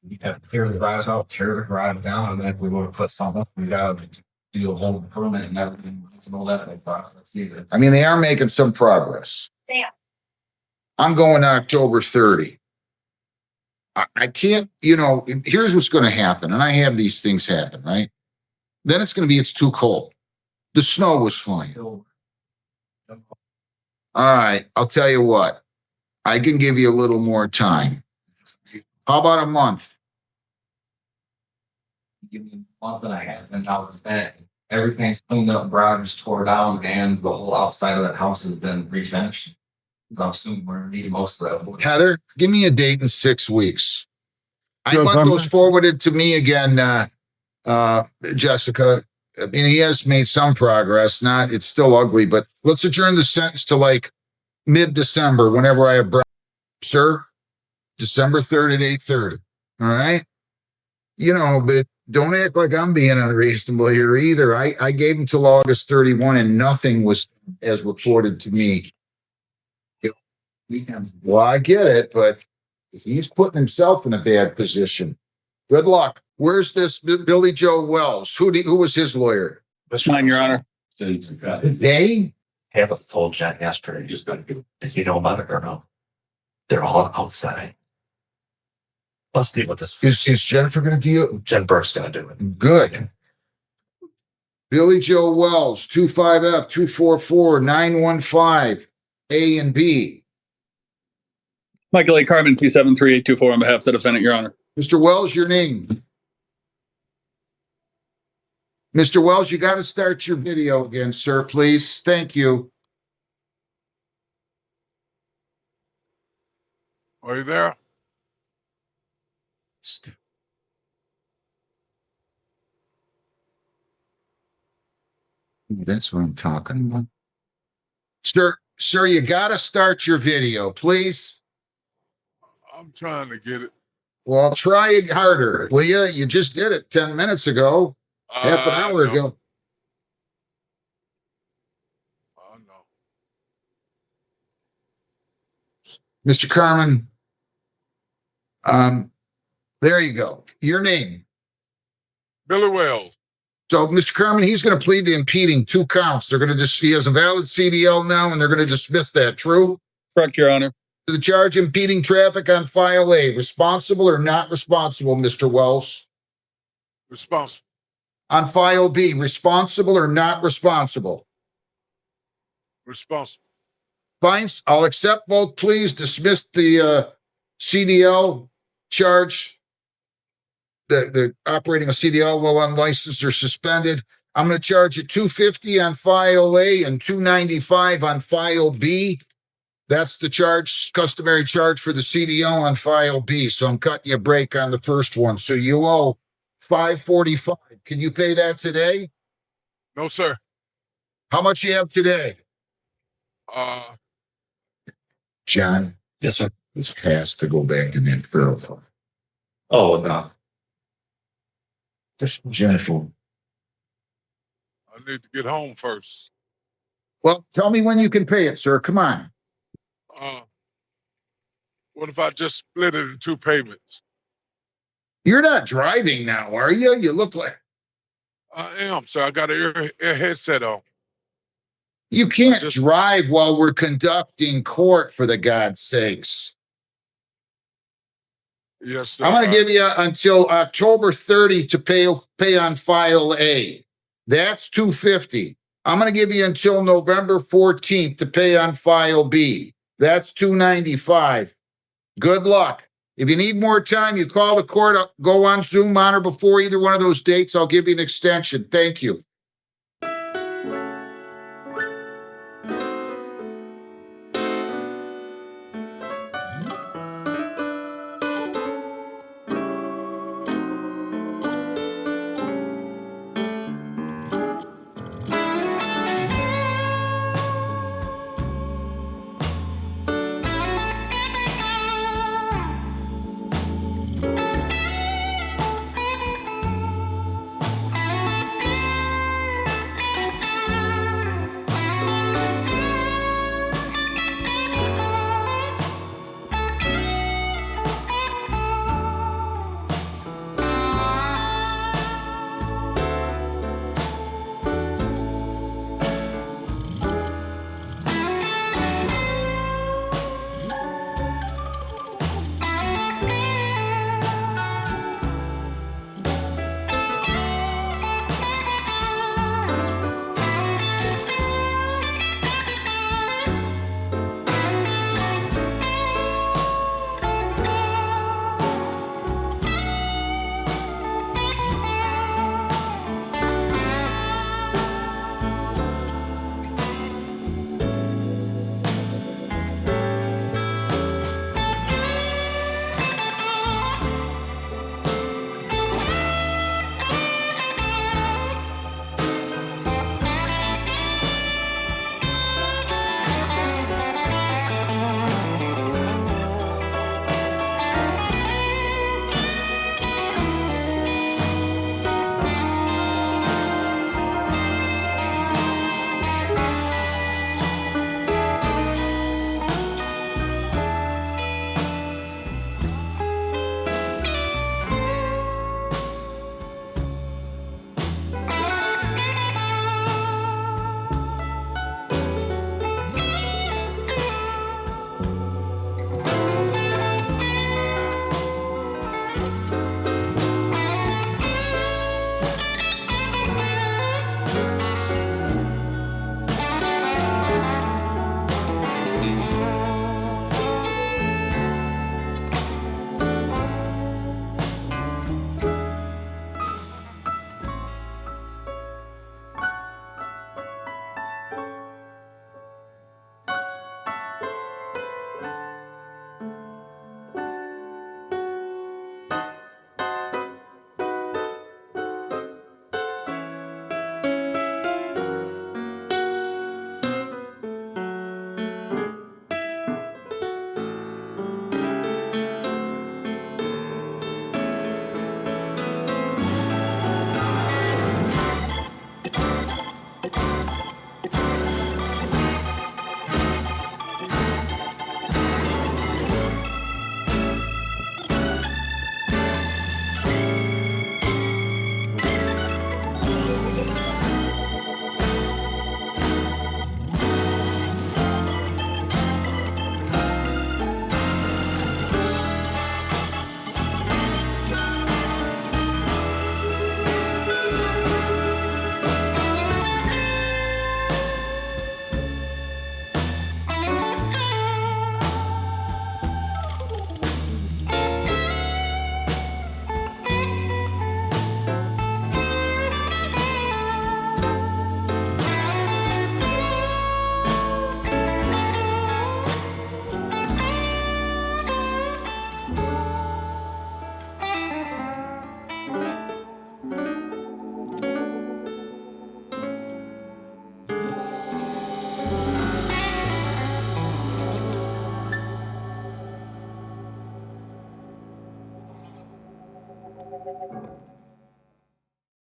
We have to clear the garage out, tear the garage down, and then if we want to put something up, we gotta do a whole improvement and everything. It's no that process either. I mean, they are making some progress. Yeah. I'm going October 30. I can't, here's what's going to happen. And I have these things happen, right? Then it's going to be, it's too cold. The snow was flying. All right. I'll tell you what. I can give you a little more time. How about a month? Give me a month and a half, and I was back. Everything's cleaned up, garage tore down, and the whole outside of that house has been refinished. I'll assume we're gonna need most of that. Heather, give me a date in 6 weeks. I Yes, want I'm- those forwarded to me again, Jessica. I mean, he has made some progress. It's still ugly, but let's adjourn the sentence to like mid-December, whenever I have, sir, December 3rd at 8:30. All right. But don't act like I'm being unreasonable here either. I gave him till August 31 and nothing was as reported to me. Well, I get it, but he's putting himself in a bad position. Good luck. Where's this Billy Joe Wells? Who was his lawyer? That's mine, Your Honor. They? Tabitha told Jen yesterday, just gonna do, if you know about it or no. They're all outside. Let's deal with this. Is Jennifer going to deal? Jen Burke's gonna do it. Good. Billy Joe Wells, 25F 244 915 A and B. Michael A. Carmen, 273-824 on behalf of the defendant, Your Honor. Mr. Wells, your name. Mr. Wells, you got to start your video again, sir, please. Thank you. Are you there? That's what I'm talking about. Sir, you got to start your video, please. I'm trying to get it. Well, try it harder, will you? You just did it 10 minutes ago, half an hour ago. Oh, no. Mr. Carmen, there you go. Your name. Billy Wells. So, Mr. Carmen, he's going to plead to impeding 2 counts. They're going to he has a valid CDL now, and they're going to dismiss that. True? Correct, Your Honor. The charge impeding traffic on file A, responsible or not responsible, Mr. Wells? Responsible. On file B, responsible or not responsible? Responsible. Fine. I'll accept both pleas. Dismiss the CDL charge. The operating a CDL while unlicensed or suspended. I'm going to charge you $250 on file A and $295 on file B. That's the charge, customary charge for the CDL on file B. So I'm cutting you a break on the first one. So you owe $545. Can you pay that today? No, sir. How much you have today? John. Yes, sir. This has to go back in that federal. Oh, no. Just Jennifer. I need to get home first. Well, tell me when you can pay it, sir. Come on. What if I just split it in 2 payments? You're not driving now, are you? You look like I am, sir. I got an ear headset on. you can't drive while we're conducting court, for the God's sakes. Yes, sir. I'm going to give you until October 30 to pay on file A. That's $250. I'm going to give you until November 14th to pay on file B. That's $295. Good luck. If you need more time, you call the court, go on Zoom on or before either one of those dates. I'll give you an extension. Thank you.